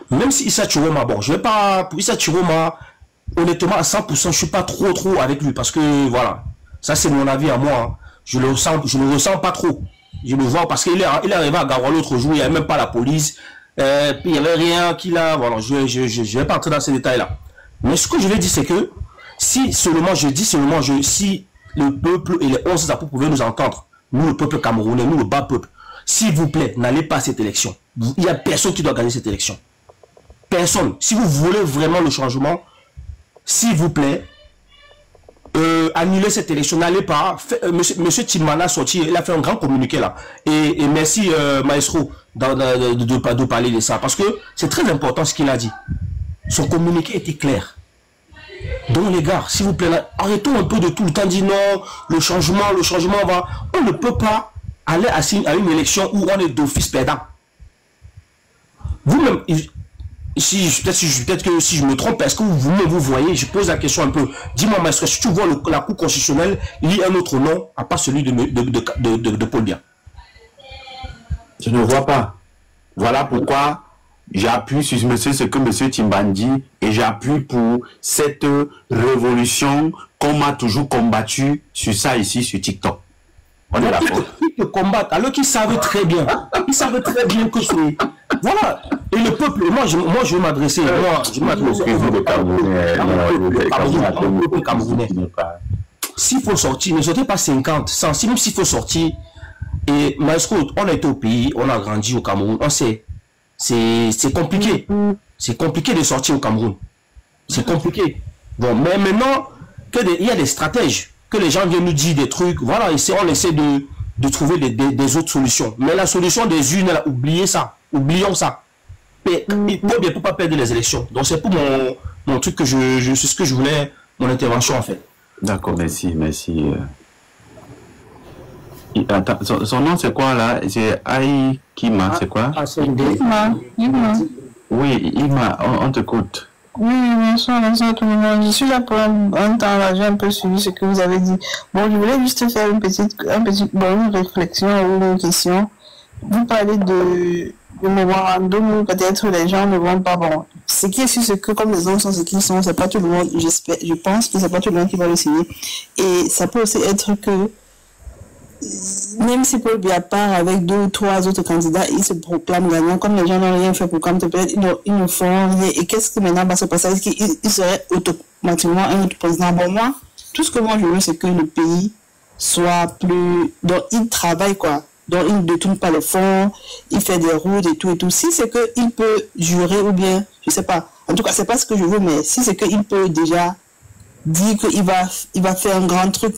Même si Issa Chiroma, bon, je vais pas... Pour Issa Chiroma, honnêtement, à 100%, je ne suis pas trop avec lui parce que, voilà, ça c'est mon avis à moi. Hein. Je ne le ressens pas trop. Je le vois parce qu'il est arrivé à Garoua l'autre jour, il n'y avait même pas la police, il n'y avait rien qu'il a, voilà, je ne vais pas entrer dans ces détails-là. Mais ce que je vais dire, c'est que, si le peuple et les 11 apôtres pouvaient nous entendre, nous le peuple camerounais, nous le bas peuple, s'il vous plaît, n'allez pas à cette élection. Il n'y a personne qui doit gagner cette élection. Personne. Si vous voulez vraiment le changement, s'il vous plaît, annulez cette élection, n'allez pas. Monsieur Timana sorti, il a fait un grand communiqué là. Et merci Maestro de parler de ça. Parce que c'est très important ce qu'il a dit. Son communiqué était clair. Donc les gars, s'il vous plaît, là, arrêtons un peu de tout le temps dire non, le changement va. On ne peut pas aller à une élection où on est d'office perdant. Vous-même, peut-être que si je me trompe, est-ce que vous voyez, je pose la question un peu. Dis-moi, Maestro, si tu vois la Cour constitutionnelle, il y a un autre nom, à part celui de Paul Biya. Je ne vois pas. Voilà pourquoi j'appuie sur ce que M. Timban dit et j'appuie pour cette révolution qu'on m'a toujours combattu sur ça ici, sur TikTok. On est d'accord. Ils te combattent alors qu'ils savent très bien. Ils savent très bien que c'est... Voilà. Et le peuple, moi je vais m'adresser. Au peuple camerounais. S'il faut sortir, ne sortez pas 50, 100, même s'il faut sortir. Et Maestro, on a été au pays, on a grandi au Cameroun, on sait. C'est compliqué. C'est compliqué de sortir au Cameroun. C'est compliqué. Bon, mais maintenant, il y a des stratèges, que les gens viennent nous dire des trucs, voilà, on essaie de trouver des autres solutions. Mais la solution des unes, oubliez ça. Oublions ça. Mais il ne peut pas perdre les élections. Donc c'est pour mon truc que c'est ce que je voulais, mon intervention en fait. D'accord, merci. Attends, son nom c'est quoi là? C'est Kima, c'est quoi? Ima. Oui, Ima, on t'écoute. Oui, bonsoir tout le monde. Je suis là pour un temps, là, j'ai un peu suivi ce que vous avez dit. Bon, je voulais juste faire une réflexion ou une question. Vous parlez de mémorandum où peut-être les gens ne vont pas, bon, ce qui est sûr, c'est que comme les hommes sont ce qu'ils sont, c'est pas tout le monde, je pense que c'est pas tout le monde qui va le signer. Et ça peut aussi être que, même si Paul Biya part avec 2 ou 3 autres candidats, ils se proclament gagnants, comme les gens n'ont rien fait pour peut-être ils ne font rien. Et qu'est-ce que maintenant va se passer? Est-ce qu'il serait automatiquement un autre président? Bon, moi, tout ce que moi je veux, c'est que le pays soit plus, donc il travaille quoi. Donc il ne détourne pas le fonds, il fait des routes et tout. Si c'est qu'il peut jurer ou bien, je sais pas, en tout cas c'est pas ce que je veux, mais si c'est qu'il peut déjà dire qu'il va faire un grand truc.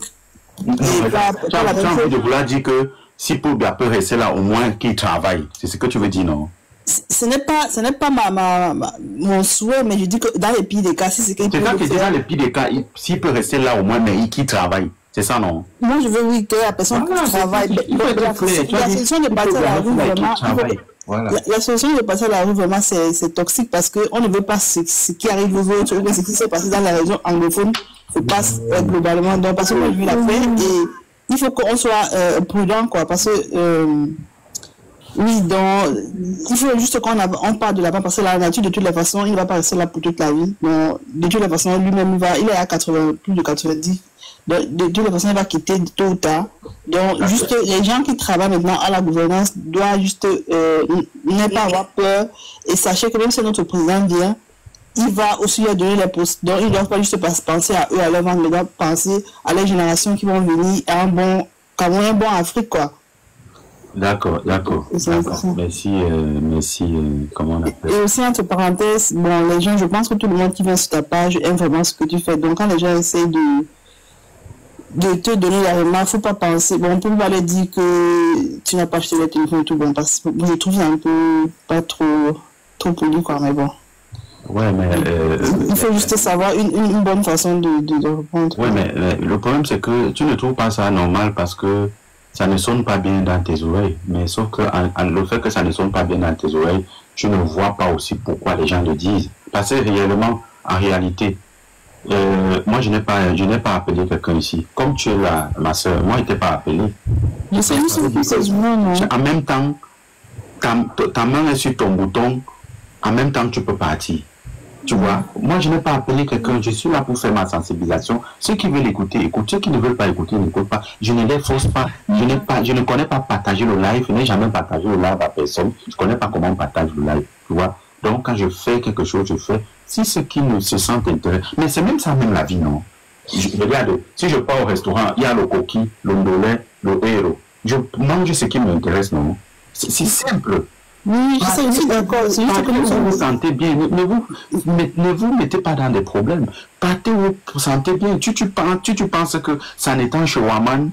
Tu as envie de vouloir dire que si Paul Biya peut rester là, au moins qu'il travaille. C'est ce que tu veux dire, non? Ce n'est pas mon souhait, mais je dis que dans les pires des cas, si c'est qu'il peut. C'est ça que dans les pires des cas, s'il peut rester là au moins, mais qu'il travaille. C'est ça, non? Moi, je veux, oui, que la personne qui travaille. La solution de passer à la rue, vraiment. La solution de passer à la rue, vraiment, c'est toxique parce qu'on ne veut pas ce qui arrive aux autres, mais ce qui s'est passé dans la région anglophone se passe globalement. Donc, parce que moi, je veux la paix et il faut qu'on soit prudent, quoi, parce que. Oui, donc, il faut juste qu'on parle de là-bas, parce que la nature, de toute la façon, il ne va pas rester là pour toute la vie. Donc, de toute la façon, lui-même, il est à 80, plus de 90. Donc, de toute façon, il va quitter tôt ou tard. Donc, juste, les gens qui travaillent maintenant à la gouvernance doivent juste ne pas avoir peur. Et sachez que même si notre président vient, il va aussi leur donner les postes. Donc, ils ne doivent pas juste penser à eux, à leur vendre, mais ils doivent penser à les générations qui vont venir à un bon Cameroun, un bon Afrique, quoi. D'accord. Merci, comment on appelle? Et aussi, entre parenthèses, bon, les gens, je pense que tout le monde qui vient sur ta page aime vraiment ce que tu fais. Donc, quand les gens essaient de te donner la remarque, il ne faut pas penser, bon, on peut pas leur dire que tu n'as pas acheté le téléphone et tout, bon, parce que je trouve ça un peu pas trop poli, quoi, mais bon. Ouais, mais... il faut juste savoir une bonne façon de répondre. Ouais, mais le problème, c'est que tu ne trouves pas ça normal parce que ça ne sonne pas bien dans tes oreilles. Mais sauf que le fait que ça ne sonne pas bien dans tes oreilles, tu ne vois pas aussi pourquoi les gens le disent. Parce que réellement, en réalité, moi, je n'ai pas appelé quelqu'un ici. Comme tu es là, ma soeur, moi, je n'étais pas appelé. Je sais juste que c'est humain, non? En même temps, ta main est sur ton bouton, en même temps, tu peux partir. Tu vois, moi, je n'ai pas appelé quelqu'un, je suis là pour faire ma sensibilisation. Ceux qui veulent écouter, écoutent. Ceux qui ne veulent pas écouter, n'écoutent pas. Je ne les force pas. Je ne connais pas partager le live. Je n'ai jamais partagé le live à personne. Je ne connais pas comment on partage le live. Tu vois. Donc, quand je fais quelque chose, je fais. Si ceux qui ne se sentent intéressés. Mais c'est même ça, même la vie, non? Regarde, si je pars au restaurant, il y a le coquille, le ndolé, le héros. Je mange ce qui m'intéresse, non? C'est simple. Oui, je sais, je suis d'accord. C'est juste que vous vous sentez bien. Ne vous mettez pas dans des problèmes. Partez où vous vous sentez bien. Tu penses que ça n'est un shawarman,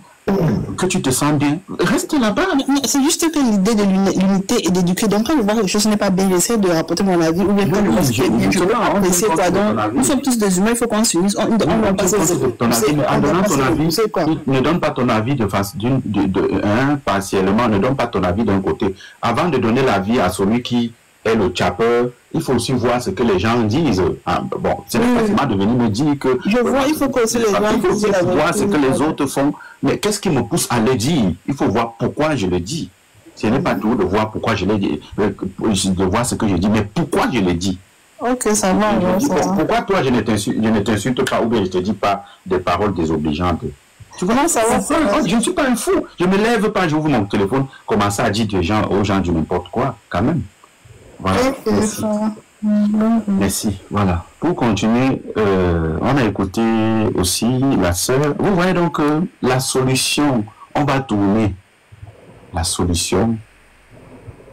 que tu te sens bien. Reste là-bas. C'est juste que l'idée de l'unité et d'éduquer. Donc, quand je vois que les choses n'est pas bien, j'essaie de rapporter mon avis. Ou bien quand je vois ce qui est bien, je peux essayer quoi. Donc, nous sommes tous des humains, il faut qu'on s'unisse. On doit passer en donnant ton avis, ne donne pas ton avis partiellement, ne donne pas ton avis d'un côté. Avant de donner l'avis à celui qui est le chapper, il faut aussi voir ce que les gens disent. Bon, c'est pas forcément de venir me dire que... Je vois, il faut que aussi les gens... Il faut aussi voir ce que les autres font. Mais qu'est-ce qui me pousse à le dire? Il faut voir pourquoi je le dis. Ce n'est pas tout de voir pourquoi je l'ai dit, de voir ce que je dis, mais pourquoi je l'ai dit. Ok, ça va. Pourquoi toi, je ne t'insulte pas ou bien je ne te dis pas des paroles désobligeantes? Tu vois, ça va. Je ne suis pas un fou. Je ne me lève pas, j'ouvre mon téléphone, commencer à dire aux gens du n'importe quoi, quand même. Voilà. Merci. Merci. Voilà. Pour continuer, on a écouté aussi la sœur. Vous voyez donc la solution, on va tourner. La solution,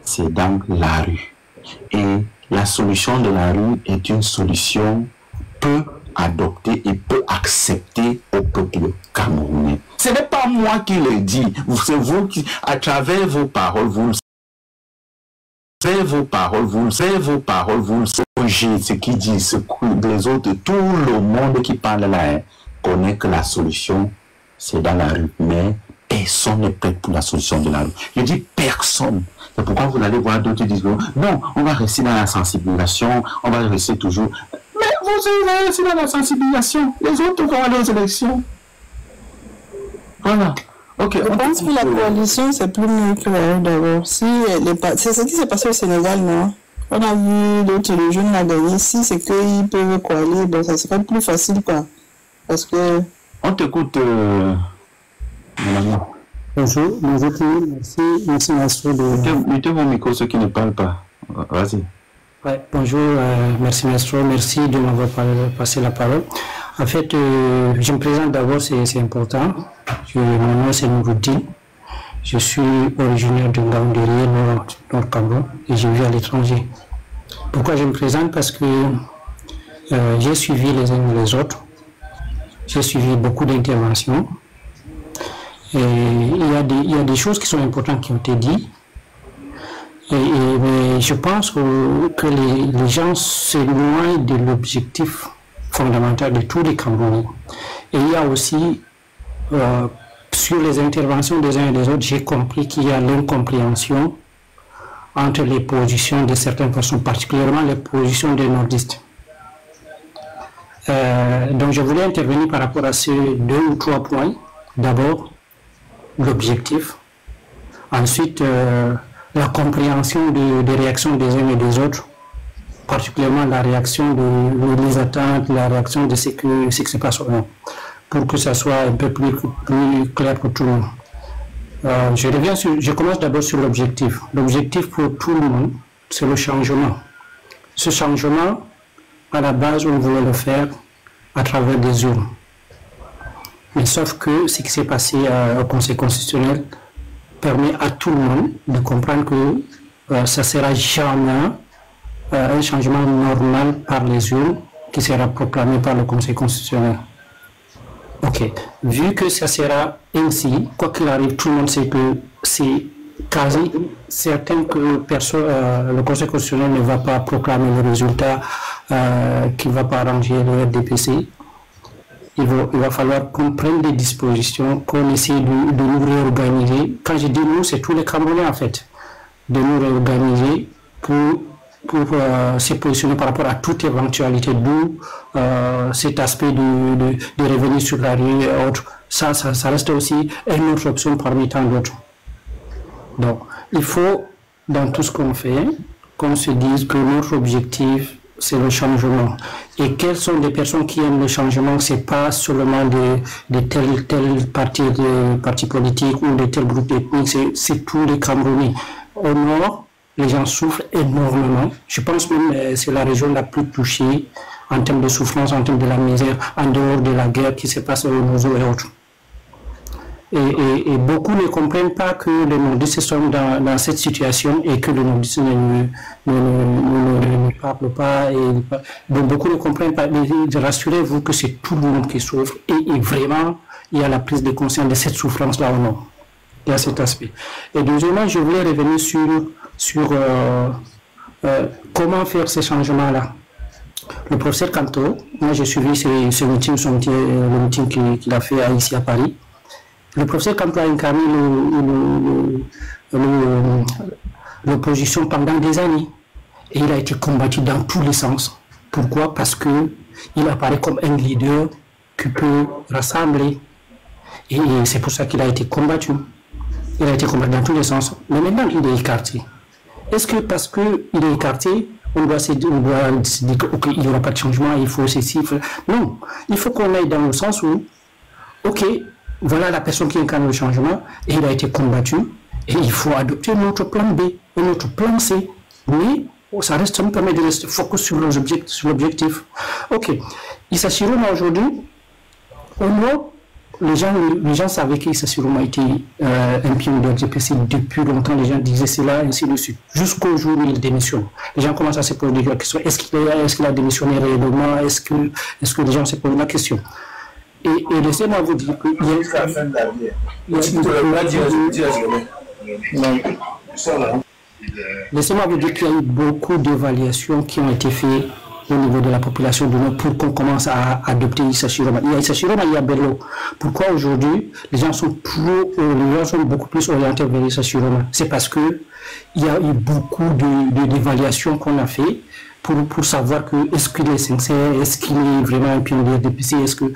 c'est dans la rue. Et la solution de la rue est une solution peu adoptée et peu acceptée au peuple camerounais. Ce n'est pas moi qui le dis. C'est vous qui, à travers vos paroles, vous ce qui dit, ce que les autres, tout le monde qui parle là, connaît que la solution, c'est dans la rue. Mais personne n'est prêt pour la solution de la rue. Je dis personne. C'est pourquoi vous allez voir d'autres qui disent non, on va rester dans la sensibilisation, on va rester toujours. Mais vous allez rester dans la sensibilisation. Les autres vont aller aux élections. Voilà. Okay, je pense que la coalition, c'est plus mieux que la rue d'abord. C'est ce qui s'est passé au Sénégal, non? On a vu d'autres jeunes la gagner. Si c'est qu'ils peuvent coaler, bon, ça serait plus facile, quoi. Parce que... On t'écoute, Bonjour, merci Mastro de... Mettez vos micros, ceux qui ne parlent pas. Vas-y. Ouais, bonjour, merci Mastro, merci de m'avoir passé la parole. En fait, je me présente d'abord, c'est important. Mon nom c'est Nouroudine. Je suis originaire de Ngaoundéré, Nord Cameroun, et je vis à l'étranger. Pourquoi je me présente? Parce que j'ai suivi les uns et les autres. J'ai suivi beaucoup d'interventions. Et il y a des choses qui sont importantes qui ont été dites. Mais je pense que les gens s'éloignent de l'objectif fondamental de tous les Camerounais. Et il y a aussi, sur les interventions des uns et des autres, j'ai compris qu'il y a l'incompréhension entre les positions de certaines personnes, particulièrement les positions des nordistes. Donc je voulais intervenir par rapport à ces 2 ou 3 points. D'abord, l'objectif. Ensuite, la compréhension des réactions des uns et des autres, particulièrement la réaction des attentes, la réaction de ce qui se passe au monde, pour que ça soit un peu plus clair pour tout le monde. Je commence d'abord sur l'objectif. L'objectif pour tout le monde, c'est le changement. Ce changement, à la base, on voulait le faire à travers des urnes. Mais sauf que ce qui s'est passé au Conseil constitutionnel permet à tout le monde de comprendre que ça ne sera jamais un changement normal par les urnes qui sera proclamé par le Conseil constitutionnel. Ok. Vu que ça sera ainsi, quoi qu'il arrive, tout le monde sait que c'est quasi certain que le Conseil constitutionnel ne va pas proclamer le résultat qui ne va pas arranger le RDPC. Il va falloir qu'on prenne des dispositions, qu'on essaie de nous réorganiser. Quand je dis nous, c'est tous les Camerounais en fait, de nous réorganiser pour se positionner par rapport à toute éventualité, d'où cet aspect de revenir sur la rue et autres. Ça reste aussi une autre option parmi tant d'autres. Donc, il faut, dans tout ce qu'on fait, qu'on se dise que notre objectif, c'est le changement. Et quelles sont les personnes qui aiment le changement? C'est pas seulement de tel parti politique ou de tel groupe ethnique, c'est tous les Camerounais. Au nord, les gens souffrent énormément. Je pense même que c'est la région la plus touchée en termes de souffrance, en termes de la misère, en dehors de la guerre qui se passe au Nozo et autres. Et beaucoup ne comprennent pas que les nordistes sont dans cette situation et que les nordistes ne parlent pas. Donc beaucoup ne comprennent pas. Mais rassurez-vous que c'est tout le monde qui souffre et vraiment, il y a la prise de conscience de cette souffrance-là ou non. Il y a cet aspect. Et deuxièmement, je voulais revenir sur comment faire ces changements-là. Le professeur Kanto, moi j'ai suivi ce meeting, le meeting qu'il a fait ici à Paris. Le professeur Kanto a incarné l'opposition pendant des années. Et il a été combattu dans tous les sens. Pourquoi? Parce qu'il apparaît comme un leader qui peut rassembler. Et c'est pour ça qu'il a été combattu. il a été combattu dans tous les sens, mais maintenant il est écarté. Est-ce que parce qu'il est écarté, on doit se dire qu'il n'y aura pas de changement, il faut ceci, non, il faut qu'on aille dans le sens où, ok, voilà la personne qui incarne le changement, et il a été combattu, et il faut adopter notre plan B, et notre plan C, mais ça reste, ça nous permet de rester focus sur l'objectif. Ok, Issa Chiroma aujourd'hui, au moins, les gens savaient qu'Issa Chiroma était un pionnier de l'RDPC depuis longtemps. Les gens disaient cela, ainsi de suite. Jusqu'au jour où il démissionne. Les gens commencent à se poser la question, est-ce qu'il a démissionné réellement? Est-ce que les gens se posent la question? Et laissez-moi vous dire que laissez-moi vous dire qu'il y a eu beaucoup d'évaluations qui ont été faites au niveau de la population de nous pour qu'on commence à adopter Issa Chiroma. Il y a Issa Chiroma, il y a Bello. Pourquoi aujourd'hui les gens sont beaucoup plus orientés vers Issa Chiroma? C'est parce que il y a eu beaucoup d'évaluations qu'on a fait pour savoir que est-ce qu'il est sincère, est-ce qu'il est vraiment un pionnier de PC, est-ce que...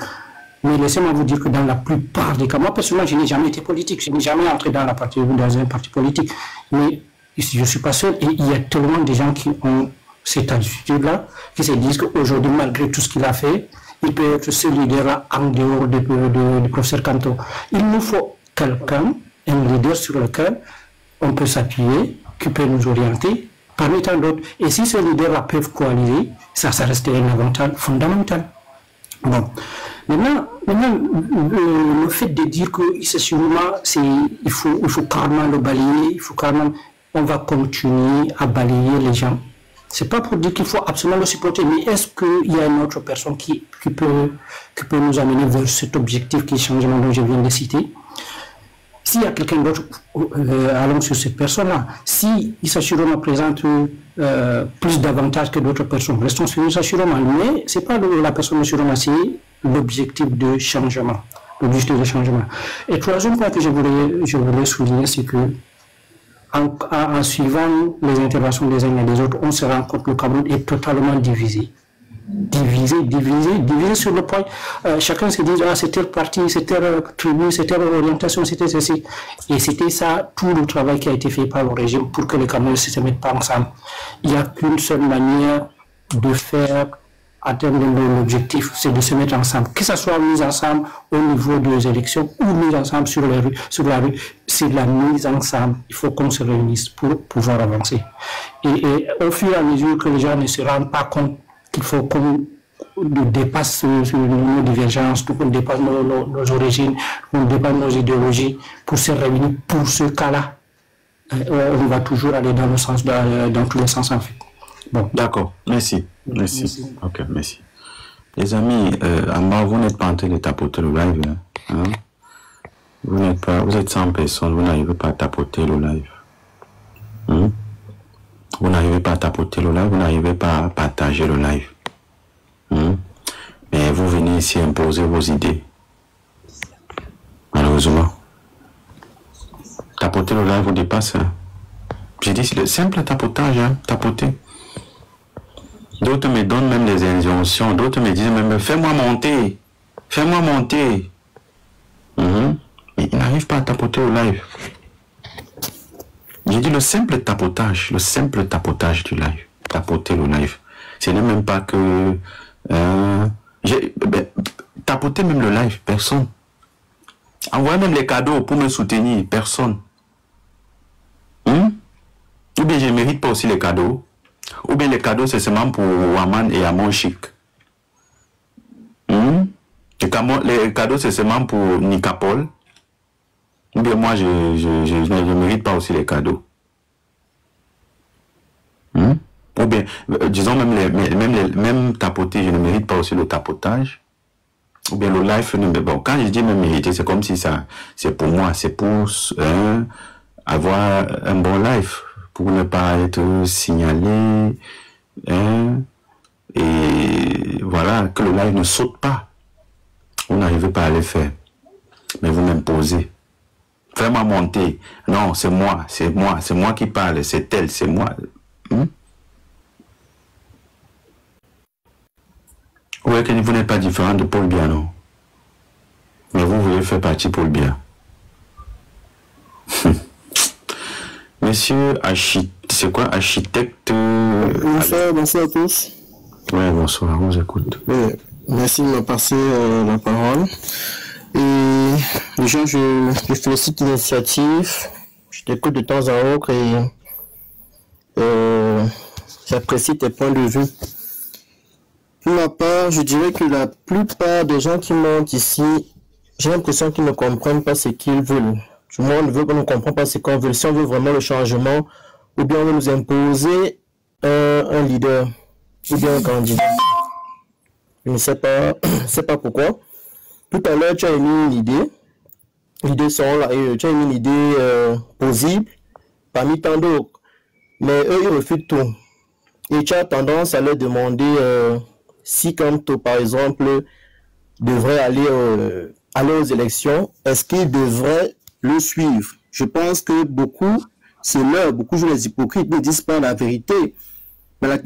Mais laissez-moi vous dire que dans la plupart des cas, moi personnellement je n'ai jamais été politique, je n'ai jamais entré dans un parti politique, mais je ne suis pas seul et il y a tellement de gens qui ont cette attitude-là, qui se disent qu'aujourd'hui, malgré tout ce qu'il a fait, il peut être ce leader-là en dehors du professeur Kanto. Il nous faut quelqu'un, un leader sur lequel on peut s'appuyer, qui peut nous orienter, parmi tant d'autres. Et si ces leaders-là peuvent coaliser, ça reste un avantage fondamental. Bon. Maintenant, le fait de dire que Issa Chiroma, il faut carrément le balayer, on va continuer à balayer les gens. C'est pas pour dire qu'il faut absolument le supporter, mais est-ce qu'il y a une autre personne qui peut nous amener vers cet objectif qui est le changement dont je viens de citer? S'il y a quelqu'un d'autre, allons sur cette personne-là. Si Issa Chiroma présente plus d'avantages que d'autres personnes, restons sur Issa Chiroma. Mais ce n'est pas la personne de Chiroma, c'est l'objectif de changement. L'objectif de changement. Et troisième point que je voulais souligner, c'est que en suivant les interventions des uns et des autres, on se rend compte que le Cameroun est totalement divisé. Divisé sur le point. Chacun se dit, c'est tel parti, c'est telle tribu, c'est telle orientation, c'était ceci. Et c'était ça, tout le travail qui a été fait par le régime pour que les Camerounais ne se mettent pas ensemble. Il n'y a qu'une seule manière de faire atteindre l'objectif, c'est de se mettre ensemble. Que ce soit mis ensemble au niveau des élections ou mis ensemble sur la rue, c'est la mise ensemble. Il faut qu'on se réunisse pour pouvoir avancer. Et au fur et à mesure que les gens ne se rendent pas compte qu'il faut qu'on dépasse nos divergences, qu'on dépasse nos origines, qu'on dépasse nos idéologies pour se réunir pour ce cas-là, on va toujours aller dans tous les sens en fait. Bon. D'accord, merci. Ok, merci. Les amis, en bas, vous n'êtes pas en train de tapoter le live. Hein? Vous êtes 100 personnes, vous n'arrivez pas à tapoter le live. Hein? Vous n'arrivez pas à tapoter le live, vous n'arrivez pas à partager le live. Hein? Mais vous venez ici imposer vos idées. Malheureusement. Tapoter le live vous dépasse. Hein? J'ai dit, c'est le simple tapotage, hein? Tapoter. D'autres me donnent même des injonctions, d'autres me disent même, fais-moi monter. Mais ils n'arrivent pas à tapoter au live. J'ai dit le simple tapotage du live, tapoter le live. Ce n'est même pas que... tapoter même le live, personne. Envoyer même les cadeaux pour me soutenir, personne. Ou bien je ne mérite pas aussi les cadeaux. Ou bien les cadeaux c'est seulement pour Waman et Amon Chic. Les cadeaux c'est seulement pour Nicapol. Ou bien moi je ne mérite pas aussi les cadeaux. Ou bien, disons même tapoter, je ne mérite pas aussi le tapotage. Ou bien le live, bon, quand je dis même mériter, c'est comme si ça, c'est pour moi, c'est pour avoir un bon live, pour ne pas être signalé, et voilà, que le live ne saute pas. Vous n'arrivez pas à le faire, mais vous m'imposez. Fais-moi monter. Non, c'est moi qui parle, c'est elle, c'est moi. Oui, que vous n'êtes pas différent de Paul Biya, non? Mais vous voulez faire partie de Paul Biya. monsieur c'est quoi, architecte Bonsoir à tous. Ouais, bonsoir, on vous écoute. Merci de me passer la parole. Et déjà, je félicite l'initiative. Je t'écoute de temps à autre et j'apprécie tes points de vue. Pour ma part, je dirais que la plupart des gens qui montent ici, j'ai l'impression qu'ils ne comprennent pas ce qu'ils veulent. Du moins, on ne comprend pas ce qu'on veut. Si on veut vraiment le changement, ou bien on veut nous imposer un leader, ou bien un candidat. Je ne sais pas pourquoi. Tout à l'heure, tu as émis une idée. L'idée sont là, et tu as émis une idée possible parmi tant d'autres. Mais eux, ils refusent tout. Et tu as tendance à leur demander si, comme toi, par exemple, devrait aller aux élections, est-ce qu'ils devraient le suivre? Je pense que beaucoup, beaucoup jouent les hypocrites, ne disent pas la vérité. Mais la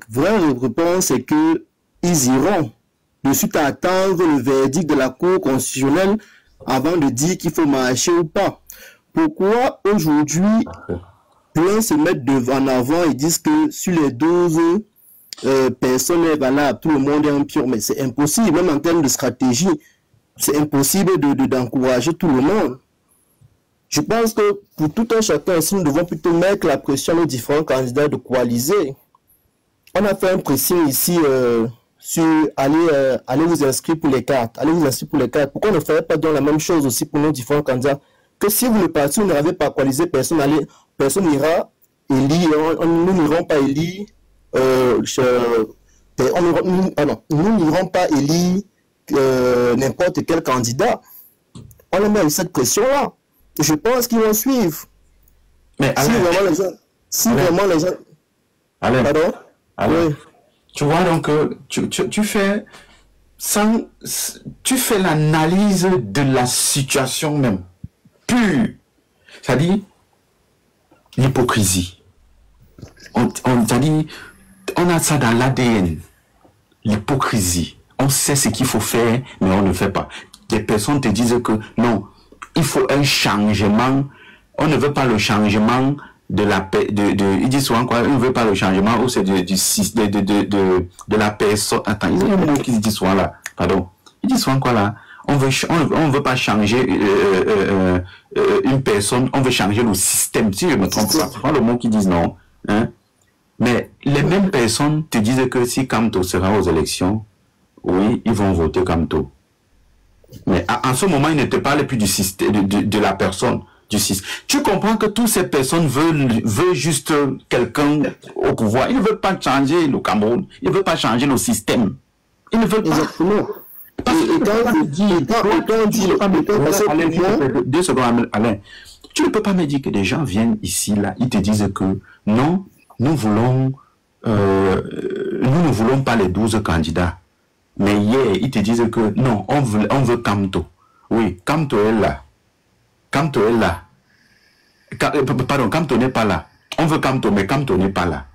vraie réponse est que ils iront. De suite à attendre le verdict de la Cour constitutionnelle avant de dire qu'il faut marcher ou pas. Pourquoi aujourd'hui, plein se mettent en avant et disent que sur les 12 personnes est valable, tout le monde est un pion? Mais c'est impossible, même en termes de stratégie, c'est impossible d'encourager tout le monde. Je pense que pour tout un chacun ici, nous devons plutôt mettre la pression aux différents candidats de coaliser. On a fait un pressing ici sur aller vous inscrire pour les cartes. Allez vous inscrire pour les cartes. Pourquoi on ne ferait pas donc la même chose aussi pour nos différents candidats? Que si vous ne partez, vous n'avez pas coalisé, personne n'ira élire, nous n'irons pas élire, nous n'irons pas élire n'importe quel candidat. On les met cette pression-là. Je pense qu'ils vont suivre. Mais si vraiment les gens... Alain, pardon? Alain, oui. Tu vois donc, tu fais l'analyse de la situation même, pure. C'est-à-dire, l'hypocrisie. On a ça dans l'ADN. L'hypocrisie. On sait ce qu'il faut faire, mais on ne fait pas. Des personnes te disent que non, il faut un changement. On ne veut pas le changement de la ils disent souvent quoi, ils ne veulent pas le changement ou c'est de la personne. Attends, il y a un mot qu'ils disent souvent là. Pardon. Ils disent souvent quoi là? On veut pas changer une personne, on veut changer le système. Si je me trompe pas, c'est pas le mot qu'ils disent non. Hein? Mais les mêmes personnes te disent que si Kamto sera aux élections, oui, ils vont voter Kamto. Mais en ce moment, ils ne te parlent plus du système, de la personne, du système. Tu comprends que toutes ces personnes veulent juste quelqu'un au pouvoir. Ils ne veulent pas changer le Cameroun. Ils ne veulent pas changer le système. Ils ne veulent pas. Exactement. Deux secondes, Alain. Tu ne peux pas me dire que des gens viennent ici, là, ils te disent que non, nous ne voulons pas les 12 candidats. Mais hier, ils te disent que non, on veut Kamto. Oui, Kamto est là. Kamto est là. Pardon, Kamto n'est pas là. On veut Kamto, mais Kamto n'est pas là.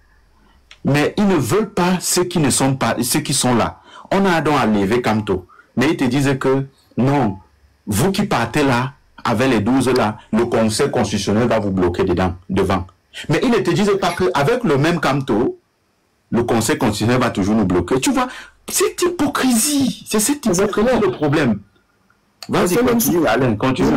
Mais ils ne veulent pas ceux qui ne sont pas, ceux qui sont là. On a donc à lever Kamto. Mais ils te disent que non, vous qui partez là, avec les 12 là, le Conseil constitutionnel va vous bloquer devant. Mais ils ne te disent pas qu'avec le même Kamto, le Conseil constitutionnel va toujours nous bloquer. Tu vois, cette hypocrisie, c'est cette hypocrisie le problème. Vas-y, continue, Alain, continue.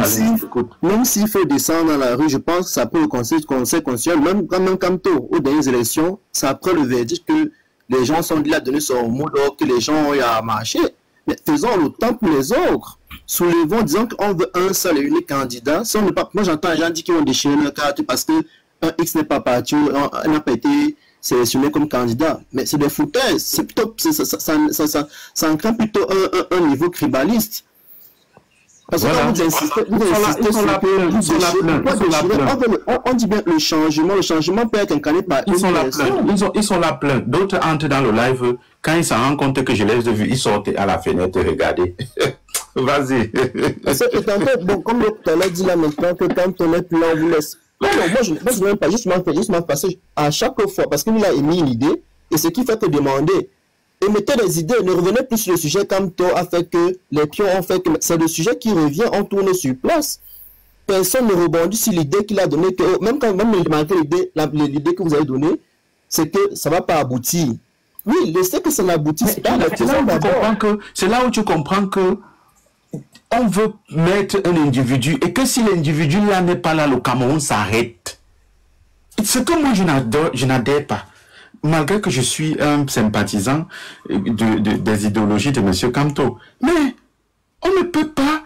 Même s'il faut descendre dans la rue, je pense que ça peut le Conseil constitutionnel, même Kamto, aux dernières élections, c'est après le verdict que les gens sont là donner son mot d'ordre, que les gens ont à marcher. Mais faisons autant pour les autres. Soulevons, disons qu'on veut un seul et unique candidat. Si on pas, moi j'entends les gens dire qu'ils vont déchirer leur carte parce que un X n'est pas parti, n'a pas été sélectionné comme candidat. Mais c'est des foutaises. C'est plutôt, ça enclenche plutôt un niveau tribaliste. Parce que quand vous insistez on dit bien le changement peut être incarné par ils sont là plein. D'autres entrent dans le live, quand ils s'en rendent compte que je les ai vus, ils sortent à la fenêtre regarder. Vas-y. Bon, comme tout à l'heure dit là maintenant que quand on est plus là, on vous laisse. Non, moi je ne veux pas justement passer à chaque fois, parce qu'il a émis une idée, et ce qui fait que demander. Émettez des idées, ne revenez plus sur le sujet comme toi a fait que les pions ont fait que c'est le sujet qui revient, on tourne sur place. personne ne rebondit sur l'idée qu'il a donnée, que même quand même malgré l'idée que vous avez donnée, c'est que ça ne va pas aboutir. Oui, le fait que ça n'aboutit pas. C'est là où tu comprends que on veut mettre un individu et que si l'individu là n'est pas là, le Cameroun s'arrête. Ce que moi je n'adhère pas. Malgré que je suis un sympathisant des idéologies de M. Kamto. Mais on ne peut pas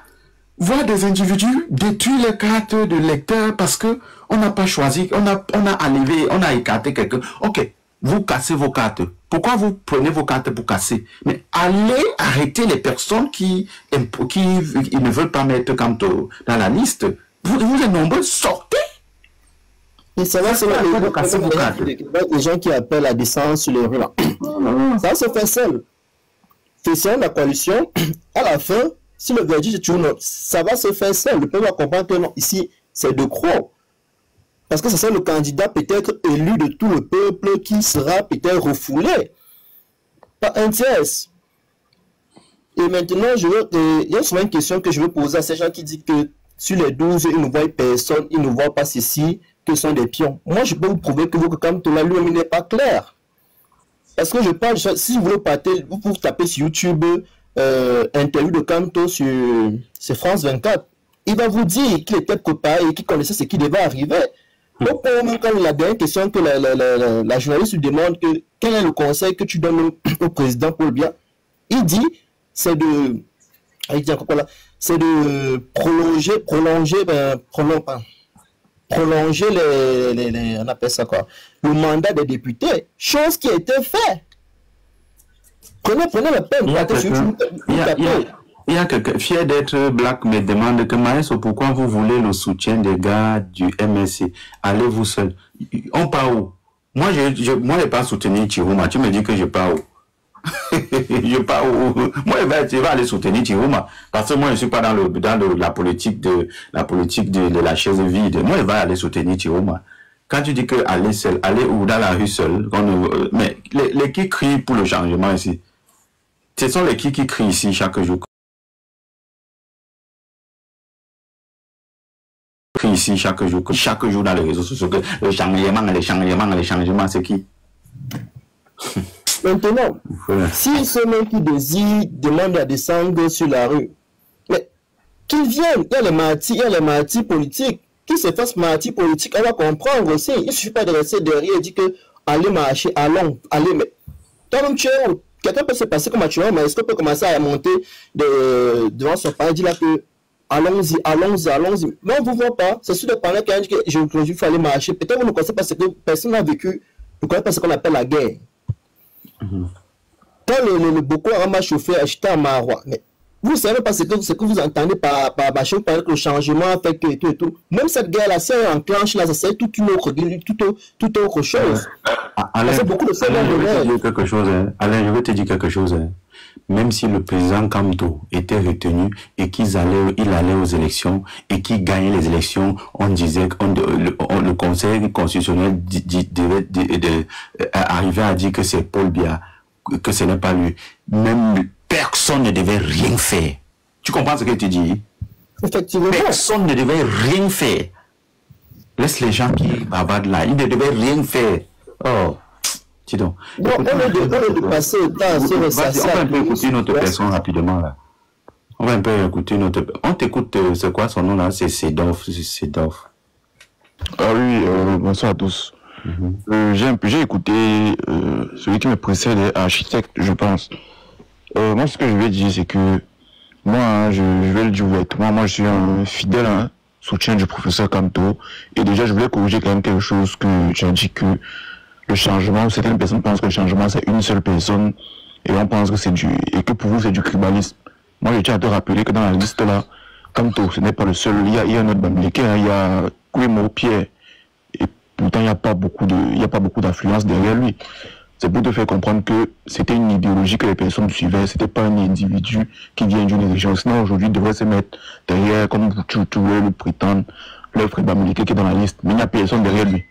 voir des individus détruire les cartes de lecteur parce que on n'a pas choisi, on a enlevé, on a écarté quelqu'un. Ok, vous cassez vos cartes. Pourquoi vous prenez vos cartes pour casser? Mais allez arrêter les personnes qui ne veulent pas mettre Kamto dans la liste. Vous êtes nombreux, sortez. Et ça va, c'est les gens qui appellent à descendre sur les rues là. Ça se fait seul. Question de la coalition, à la fin, si le verdict est toujours non, ça va se faire seul. Le peuple va comprendre que non, ici, c'est de croire. Parce que c'est le candidat peut-être élu de tout le peuple qui sera peut-être refoulé. Pas un tiers. Et maintenant, il y a souvent une question que je veux poser à ces gens qui disent que sur les 12, ils ne voient personne, ils ne voient pas ceci, que sont des pions. Moi, je peux vous prouver que votre Kamto, la lui n'est pas clair. Parce que je parle, si vous voulez partir, vous pouvez taper sur YouTube interview de Kamto sur France 24. Il va vous dire qu'il était préparé et qu'il connaissait ce qui devait arriver. Donc, quand la dernière question que la journaliste lui demande que quel est le conseil que tu donnes au président Paul Biya, il dit, c'est de prolonger on appelle ça quoi, le mandat des députés, chose qui a été faite. Prenez la peine. Il y a quelqu'un fier d'être black me demande que Maestro, pourquoi vous voulez le soutien des gars du MSC? Allez vous seul. On part où? Moi, je n'ai pas soutenu Chiroma. Tu me dis que je pars où? Je pars où? Moi, je vais aller soutenir Chiroma. Parce que moi, je ne suis pas dans la politique de la chaise vide. Moi, je vais aller soutenir Chiroma. Quand tu dis que aller seul, aller ou dans la rue seul, mais les qui crient pour le changement ici, ce sont les qui crient ici chaque jour. Ici chaque jour dans les réseaux sociaux que le changement, c'est qui? Maintenant, si ce mec qui désire demande à descendre sur la rue, mais qu'ils viennent, il y a les martyrs politiques, qui se fassent martyrs politiques, on va comprendre aussi. Il ne suffit pas de rester derrière et dire que allez marcher, allez, mais toi-même tu es où? Quelqu'un peut se passer comme tu es, mais est-ce qu'on peut commencer à monter devant son père et dire là que allons-y. Mais on ne vous voit pas. C'est sûr de parler quand il faut aller marcher. Peut-être vous ne connaissez pas ce que personne n'a vécu. Vous ne connaissez pas ce qu'on appelle la guerre. Quand le Boko Haram a chauffé, acheté à Marois, mais vous ne savez pas ce que vous entendez par Bachar, par le changement, fait que et tout. Même cette guerre-là, si elle enclenche là, ça serait toute autre chose. Alain, je vais te dire quelque chose. Même si le président Kamto était retenu et il allait aux élections et qu'il gagnait les élections, on disait que le Conseil constitutionnel devait arriver à dire que c'est Paul Biya, que ce n'est pas lui. Même personne ne devait rien faire. Tu comprends ce que tu dis? Effectivement. Personne ne devait rien faire. Laisse les gens qui bavardent là. Ils ne devaient rien faire. Oh. Dis donc. Bon, on est de passer au temps sur le on va un peu écouter notre personne rapidement là. On va un peu écouter notre... On t'écoute, c'est quoi son nom là? C'est Sedorf. Ah oui, bonsoir à tous. J'ai écouté celui qui me précède, architecte, je pense. Moi, ce que je vais dire, c'est que moi, je vais le dire ouvertement, moi, je suis un fidèle soutien du professeur Kamto. Et déjà, je voulais corriger quand même quelque chose que tu as dit que le changement, certaines personnes pensent que le changement, c'est une seule personne. Et on pense que et que pour vous, c'est du tribalisme. Moi, je tiens à te rappeler que dans la liste là, Kamto, ce n'est pas le seul. Il y a un autre Bamileke, il y a Kwemo Pierre. Et pourtant, il n'y a pas beaucoup d'influence derrière lui. C'est pour te faire comprendre que c'était une idéologie que les personnes suivaient, c'était pas un individu qui vient d'une région. Sinon, aujourd'hui, il devrait se mettre derrière, comme tu voulais le prétendre, le frère Bamileke qui est dans la liste. Mais il n'y a personne derrière lui.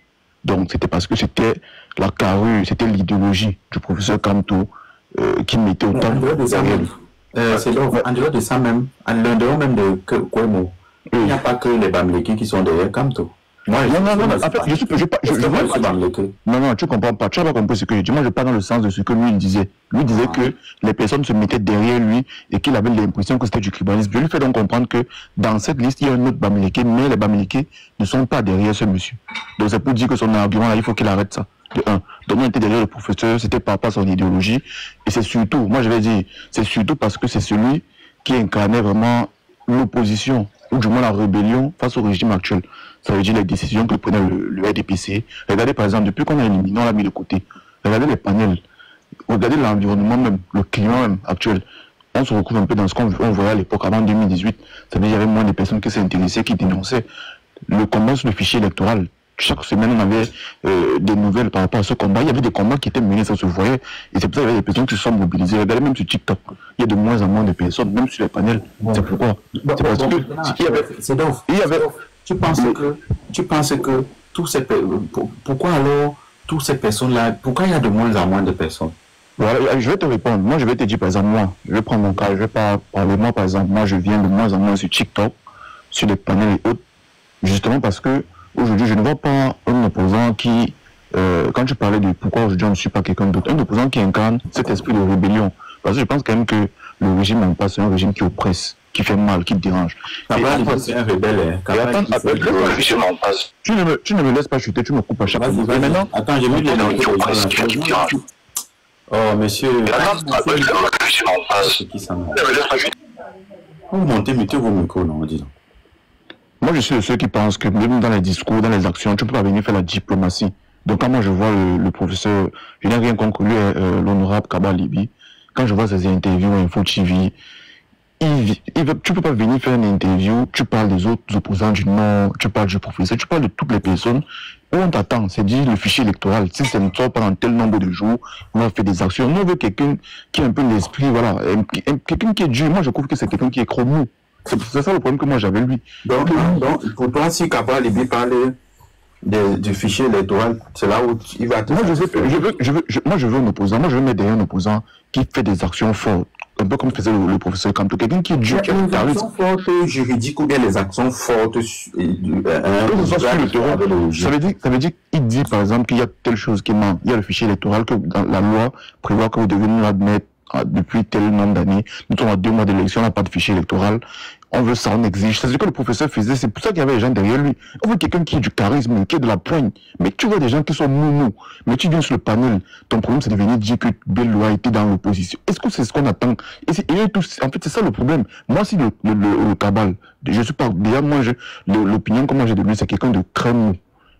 Donc, c'était parce que c'était la carrure, c'était l'idéologie du professeur Kamto qui mettait autant derrière lui. En dehors de ça même, en dehors même de Kwemo, Il n'y a pas que les Bamileke qui sont derrière Kamto. Moi, non, en fait, non, tu comprends pas. Tu n'as pas compris ce que je dis. Moi, je parle dans le sens de ce que lui, il disait. Lui disait que les personnes se mettaient derrière lui et qu'il avait l'impression que c'était du tribalisme. Je lui fais donc comprendre que dans cette liste, il y a un autre Bamileke, mais les Bamileke ne sont pas derrière ce monsieur. Donc, c'est pour dire que son argument, là, il faut qu'il arrête ça. De un. Donc, on était derrière le professeur, c'était par rapport à son idéologie. Et c'est surtout, moi, je vais dire, c'est surtout parce que c'est celui qui incarnait vraiment l'opposition, ou du moins la rébellion face au régime actuel. Ça veut dire les décisions que prenait le RDPC. Regardez par exemple, depuis qu'on a éliminé, on l'a mis de côté. Regardez les panels, regardez l'environnement même, le climat même actuel. On se retrouve un peu dans ce qu'on voyait à l'époque, avant 2018. Ça veut dire qu'il y avait moins de personnes qui s'intéressaient, qui dénonçaient. Le combat sur le fichier électoral. Chaque semaine, on avait des nouvelles par rapport à ce combat. Il y avait des combats qui étaient menés, ça se voyait. Et c'est pour ça qu'il y avait des personnes qui se sont mobilisées. Regardez même sur TikTok. Il y a de moins en moins de personnes, même sur les panels. C'est pourquoi. C'est parce que c'est donc. Tu penses que tous ces pourquoi alors tous ces personnes-là, pourquoi il y a de moins en moins de personnes? Voilà, je vais te répondre. Moi, je vais te dire, par exemple, moi, je vais prendre mon cas, je vais pas parler moi, par exemple, moi, je viens de moins en moins sur TikTok, sur les panels et autres, justement parce que aujourd'hui, je ne vois pas un opposant qui, quand tu parlais de pourquoi aujourd'hui on ne suit pas quelqu'un d'autre, un opposant qui incarne cet esprit de rébellion. Parce que je pense quand même que le régime en place, c'est un régime qui oppresse, qui fait mal, qui dérange. C'est un rebelle, hein. Tu ne me laisses pas chuter, tu me coupes à chaque fois. Maintenant, attends, j'ai mis les noms qui dérange. Oh, monsieur. Vous mettez vos micros, non, disons. Moi, je suis de ceux qui pensent que même dans les discours, dans les actions, tu ne peux pas venir faire la diplomatie. Donc, quand moi je vois le professeur, je n'ai rien contre lui, l'honorable Kaba Libi, quand je vois ses interviews à Info TV, tu ne peux pas venir faire une interview, tu parles des autres opposants du Nord, tu parles du professeur, tu parles de toutes les personnes. Où on t'attend, c'est dire le fichier électoral. Si ça ne sort pas en tel nombre de jours, on va faire des actions. Nous, on veut quelqu'un qui a un peu l'esprit, voilà, quelqu'un qui est dur. Moi, je trouve que c'est quelqu'un qui est chromou. C'est ça le problème que moi j'avais lui. Donc, pour toi, si Kaba Libi parlait du fichier électoral, c'est là où il va... Moi, je veux un opposant. Moi, je veux mettre derrière un opposant qui fait des actions fortes. Un peu comme faisait le professeur Kamto. Quelqu'un qui est dur, qui a les actions fortes juridiques ou bien les actions fortes sur le terrain. Ça veut dire qu'il dit, par exemple, qu'il y a telle chose qui manque. Il y a le fichier électoral que dans la loi prévoit que vous devez nous admettre depuis tel nombre d'années. Nous sommes à 2 mois d'élection, on n'a pas de fichier électoral. On veut ça, on exige. C'est ce que le professeur faisait. C'est pour ça qu'il y avait des gens derrière lui. On veut quelqu'un qui ait du charisme, qui ait de la poigne. Mais tu vois des gens qui sont moumous. Mais tu viens sur le panel. Ton problème, c'est de venir dire que Bello a été dans l'opposition. Est-ce que c'est ce qu'on attend? En fait, c'est ça le problème. Moi, si le cabal, je suis pas, déjà, moi, l'opinion que moi j'ai de lui, c'est quelqu'un de très mou,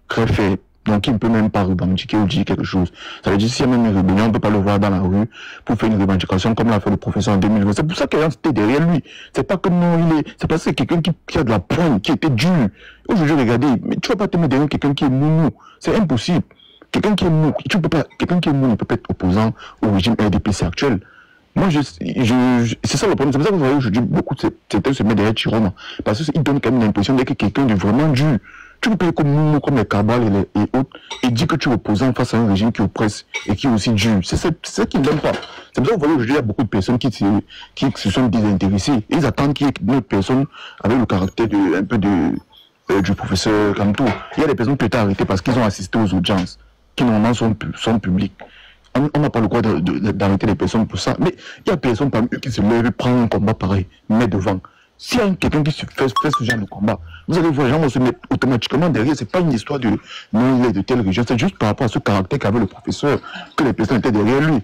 très faible. Donc, il ne peut même pas revendiquer ou dire quelque chose. Ça veut dire, s'il y a même une rébellion, on ne peut pas le voir dans la rue pour faire une revendication comme l'a fait le professeur en 2020. C'est pour ça qu'il y a était derrière lui. C'est pas que non, c'est parce que c'est quelqu'un qui a de la poigne, qui était dur. Aujourd'hui, regardez, mais tu vas pas te mettre derrière quelqu'un qui est mou. C'est impossible. Quelqu'un qui est mou, quelqu'un qui est mou ne peut pas être opposant au régime RDPC actuel. Moi, c'est ça le problème. C'est pour ça que vous voyez aujourd'hui beaucoup de certains se mettent derrière Chiroma. Parce qu'il donne quand même l'impression d'être quelqu'un de vraiment dur. Tu peux payer comme les cabales et autres et dire que tu es opposant face à un régime qui oppresse et qui est aussi dur. C'est ça qu'ils n'aiment pas. C'est pour ça que vous voyez aujourd'hui, il y a beaucoup de personnes qui se sont désintéressées. Ils attendent qu'il y ait une autre personne avec le caractère du professeur Kamto. Il y a des personnes qui ont été arrêtées parce qu'ils ont assisté aux audiences, qui normalement sont publiques. On n'a pas le droit d'arrêter les personnes pour ça. Mais il y a personne parmi eux qui se lève et prend un combat pareil, met devant. S'il y a quelqu'un qui fait ce genre de combat, vous allez voir, les gens vont se mettre automatiquement derrière. C'est pas une histoire de non, il est de telle région. C'est juste par rapport à ce caractère qu'avait le professeur que les personnes étaient derrière lui.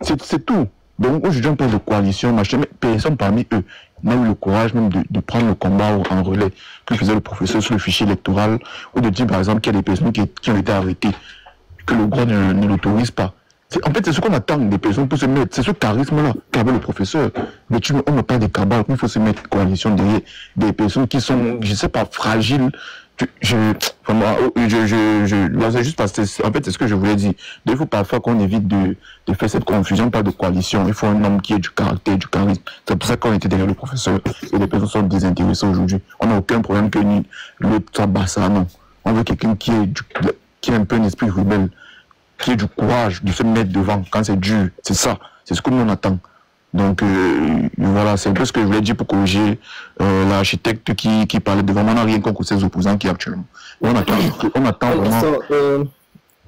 C'est tout. Donc aujourd'hui, on parle de coalition, machin, mais personne parmi eux n'a eu le courage même de prendre le combat en relais que faisait le professeur sur le fichier électoral, ou de dire par exemple qu'il y a des personnes qui ont été arrêtées, que le droit ne l'autorise pas. En fait, c'est ce qu'on attend des personnes pour se mettre. C'est ce charisme-là qu'avait le professeur. Mais on n'a pas des cabales. Il faut se mettre en coalition derrière des personnes qui sont, je ne sais pas, fragiles. C'est juste parce que, en fait, c'est ce que je voulais dire. Il faut parfois qu'on évite de faire cette confusion, pas de coalition. Il faut un homme qui ait du caractère, du charisme. C'est pour ça qu'on était derrière le professeur. Et les personnes sont désintéressées aujourd'hui. On n'a aucun problème que l'autre soit bassa, non. On veut quelqu'un qui ait un peu un esprit rebelle, qui ait du courage de se mettre devant quand c'est dur. C'est ça. C'est ce que nous on attend. Donc voilà, c'est un peu ce que je voulais dire pour corriger l'architecte qui parlait de vraiment rien contre ces opposants qui actuellement. On attend vraiment.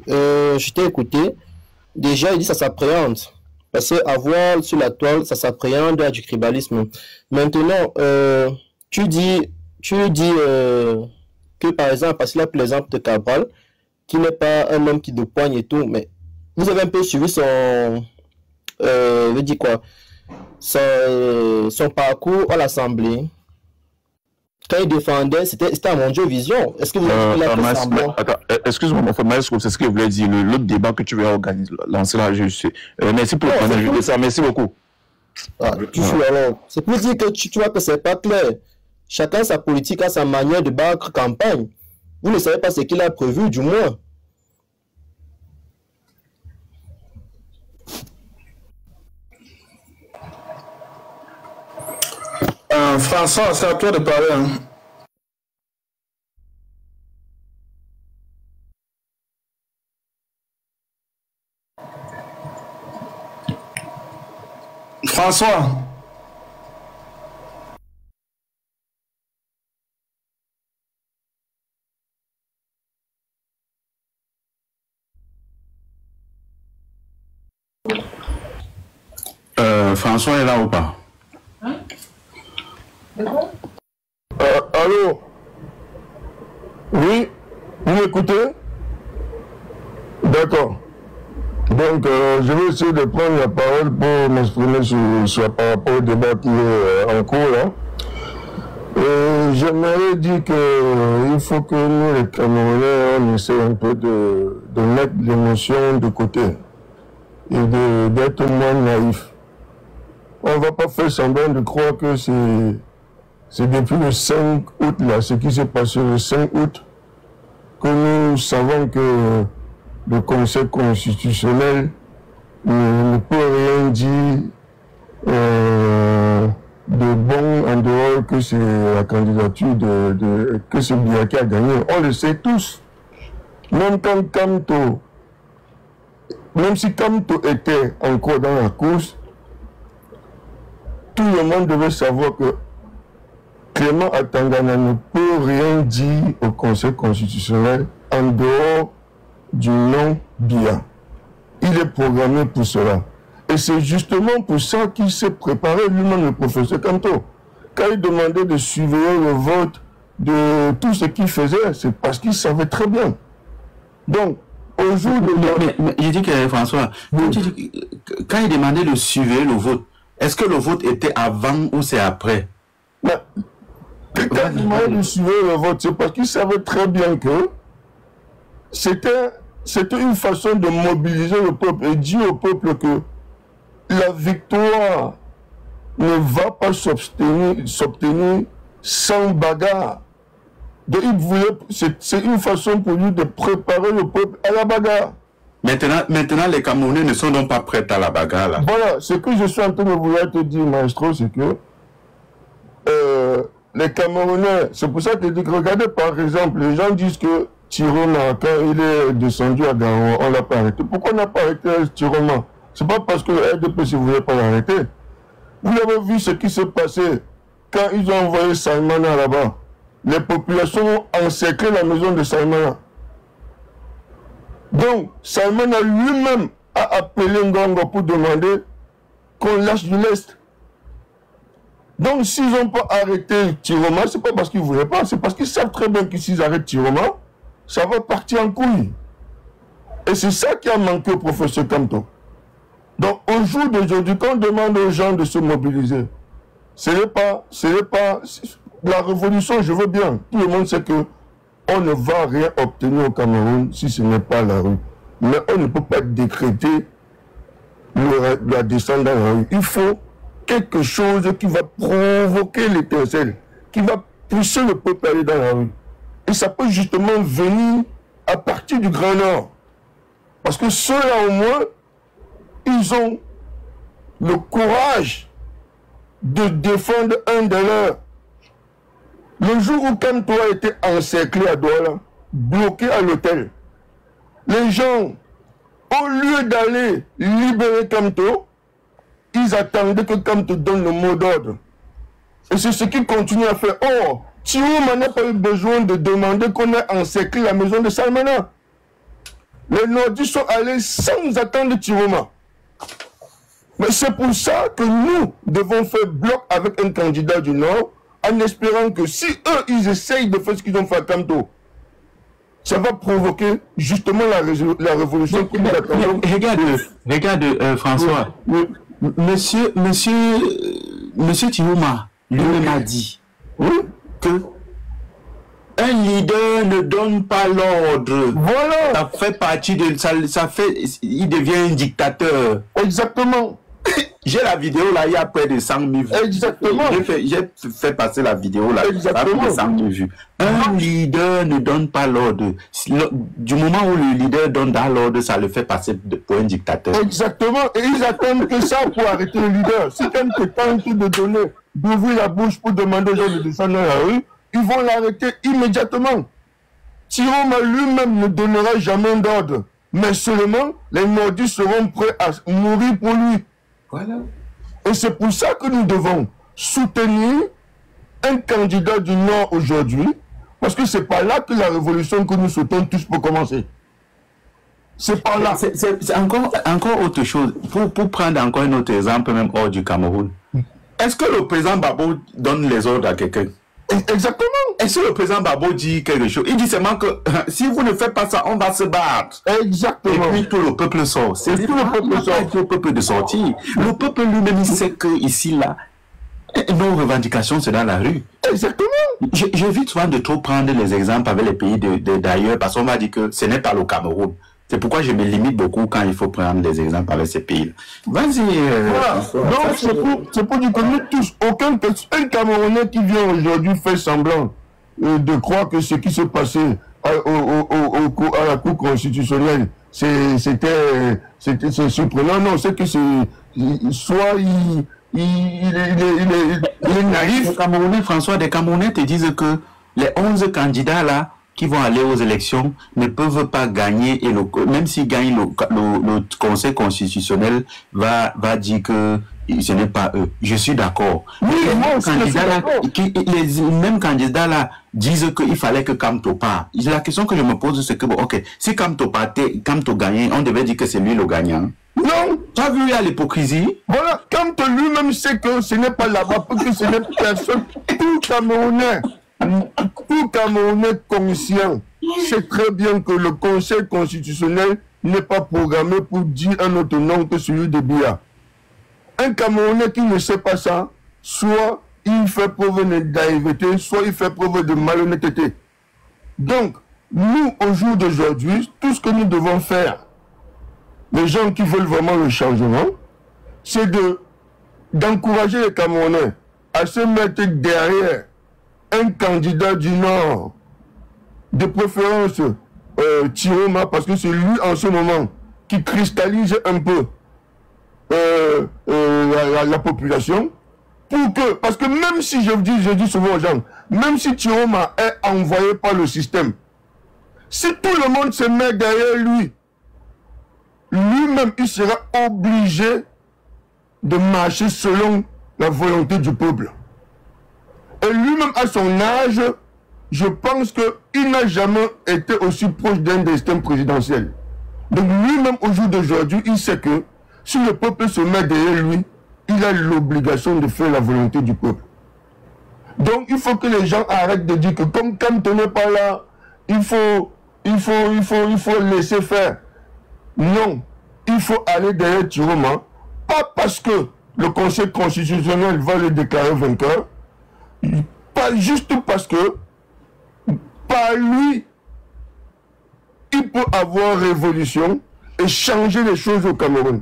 Je t'ai écouté. Déjà, il dit ça s'appréhende. Parce qu'à voir sur la toile, ça s'appréhende à du tribalisme. Maintenant, tu dis que par exemple, parce qu'il a pris l'exemple de Cabral, qui n'est pas un homme qui de poigne et tout, mais vous avez un peu suivi son parcours à l'Assemblée. Quand il défendait, c'était à mon Dieu vision. Est-ce que vous avez fait semblant? Excuse-moi, c'est ce que je voulais dire. L'autre débat que tu veux lancer là, je sais. Merci pour ça, merci beaucoup. C'est pour dire que tu vois que c'est pas clair. Chacun sa politique a sa manière de battre campagne. Vous ne savez pas ce qu'il a prévu, du moins. François, c'est à toi de parler. Hein. François. François est là ou pas? Allô? Oui? Vous m'écoutez? D'accord. Donc, je vais essayer de prendre la parole pour m'exprimer par rapport au débat qui est en cours. Là. J'aimerais dire qu'il faut que nous, les Camerounais, on essaie un peu de mettre l'émotion de côté et d'être moins naïf. On ne va pas faire semblant de croire que c'est depuis le 5 août, là, ce qui s'est passé le 5 août, que nous savons que le Conseil constitutionnel ne peut rien dire de bon en dehors que c'est la candidature que c'est Biya qui a gagné. On le sait tous. Même quand même si Kamto était encore dans la course, tout le monde devait savoir que Clément Atangana ne peut rien dire au Conseil constitutionnel en dehors du nom Biya. Il est programmé pour cela. Et c'est justement pour ça qu'il s'est préparé lui-même, le professeur Kamto. Quand il demandait de surveiller le vote de tout ce qu'il faisait, c'est parce qu'il savait très bien. Donc, au jour de... Mais je dis que François, quand il demandait de surveiller le vote, est-ce que le vote était avant ou c'est après? Quand il demandait de surveiller le vote, c'est parce qu'il savait très bien que c'était une façon de mobiliser le peuple et dire au peuple que la victoire ne va pas s'obtenir sans bagarre. Donc c'est une façon pour lui de préparer le peuple à la bagarre. Maintenant, les Camerounais ne sont donc pas prêts à la bagarre là. Voilà, ce que je suis en train de vouloir te dire, maestro, c'est que les Camerounais, c'est pour ça que je dis que regardez par exemple, les gens disent que Tiroma, quand il est descendu à Garo, on ne l'a pas arrêté. Pourquoi on n'a pas arrêté Tiroma? Ce n'est pas parce que le RDPC ne voulait pas l'arrêter. Vous avez vu ce qui s'est passé quand ils ont envoyé Saïmana là-bas. Les populations ont encerclé la maison de Saïmana. Donc, Saïmana lui-même a appelé Ngongo pour demander qu'on lâche du lest. Donc, s'ils n'ont pas arrêté Tiroma, ce n'est pas parce qu'ils ne voulaient pas, c'est parce qu'ils savent très bien que s'ils arrêtent Tiroma, ça va partir en couille. Et c'est ça qui a manqué au professeur Kamto. Donc, au jour d'aujourd'hui, quand on demande aux gens de se mobiliser, ce n'est pas la révolution, je veux bien. Tout le monde sait que on ne va rien obtenir au Cameroun si ce n'est pas la rue. Mais on ne peut pas décréter la descente dans la rue. Il faut quelque chose qui va provoquer l'étincelle, qui va pousser le peuple à aller dans la rue. Et ça peut justement venir à partir du Grand Nord. Parce que ceux-là, au moins, ils ont le courage de défendre un de leurs. Le jour où Kamto a été encerclé à Douala, bloqué à l'hôtel, les gens, au lieu d'aller libérer Kamto, ils attendaient que Kamto donne le mot d'ordre. Et c'est ce qu'ils continuent à faire. Or, Tiroma n'a pas eu besoin de demander qu'on ait encerclé la maison de Salmana. Les nordistes sont allés sans attendre Tiroma. Mais c'est pour ça que nous devons faire bloc avec un candidat du Nord, en espérant que si eux, ils essayent de faire ce qu'ils ont fait à Kamto, ça va provoquer justement la révolution que nous attendons. Regarde, François. Monsieur Tiroma lui-même a dit que un leader ne donne pas l'ordre. Voilà. Ça fait partie de il devient un dictateur. Exactement. J'ai la vidéo là, il y a près de 100 000 vues. Exactement. J'ai fait passer la vidéo là. Exactement. Il y a près de 100 000 vues. Un leader ne donne pas l'ordre. Du moment où le leader donne l'ordre, ça le fait passer pour un dictateur. Exactement. Et ils attendent que ça pour arrêter le leader. Si quelqu'un tente de donner, d'ouvrir la bouche pour demander aux gens de descendre dans la rue, ils vont l'arrêter immédiatement. Tiroma lui-même ne donnera jamais d'ordre. Mais seulement, les nordistes seront prêts à mourir pour lui. Voilà. Et c'est pour ça que nous devons soutenir un candidat du Nord aujourd'hui, parce que c'est par là que la révolution que nous souhaitons tous peut commencer. C'est par là. C'est encore autre chose. Pour prendre encore un autre exemple, même hors du Cameroun. Est-ce que le président Babo donne les ordres à quelqu'un? Exactement. Est-ce que le président Babo dit quelque chose? Il dit seulement que si vous ne faites pas ça, on va se battre. Exactement. Et puis tout le peuple sort. C'est tout le peuple sort. Le peuple de sortir. Le peuple lui-même, il sait que ici, là, nos revendications, c'est dans la rue. Exactement. J'évite souvent de trop prendre les exemples avec les pays d'ailleurs, parce qu'on va dire que ce n'est pas le Cameroun. C'est pourquoi je me limite beaucoup quand il faut prendre des exemples avec ces pays-là. Vas-y. Voilà. Donc, c'est pour dire que nous tous, un Camerounais qui vient aujourd'hui faire semblant de croire que ce qui s'est passé à la Cour constitutionnelle, c'était surprenant. Non, c'est que soit il est naïf. Les Camerounais, François, des Camerounais te disent que les 11 candidats là, qui vont aller aux élections ne peuvent pas gagner, et même s'ils gagnent, le Conseil constitutionnel va dire que ce n'est pas eux. Je suis d'accord. Oui, les mêmes candidats là disent qu'il fallait que Kamto parte. La question que je me pose, c'est que, ok, si Kamto partait, Kamto gagnait, on devait dire que c'est lui le gagnant. Non. Tu as vu, il y a l'hypocrisie. Voilà, Kamto lui-même sait que ce n'est pas là-bas, parce que ce n'est personne. Tout Camerounais conscient sait très bien que le Conseil constitutionnel n'est pas programmé pour dire un autre nom que celui de Biya. Un Camerounais qui ne sait pas ça, soit il fait preuve de naïveté, soit il fait preuve de malhonnêteté. Donc, nous, au jour d'aujourd'hui, tout ce que nous devons faire, les gens qui veulent vraiment le changement, c'est d'encourager les Camerounais à se mettre derrière un candidat du Nord, de préférence Tiroma, parce que c'est lui en ce moment qui cristallise un peu la population, parce que même si je dis souvent aux gens, même si Tiroma est envoyé par le système, si tout le monde se met derrière lui, lui-même il sera obligé de marcher selon la volonté du peuple. Et lui-même, à son âge, je pense qu'il n'a jamais été aussi proche d'un destin présidentiel. Donc lui-même, au jour d'aujourd'hui, il sait que si le peuple se met derrière lui, il a l'obligation de faire la volonté du peuple. Donc il faut que les gens arrêtent de dire que comme Kamto n'est pas là, il faut laisser faire. Non, il faut aller derrière Tiroma, pas parce que le Conseil constitutionnel va le déclarer vainqueur, pas juste parce que par lui il peut avoir révolution et changer les choses au Cameroun.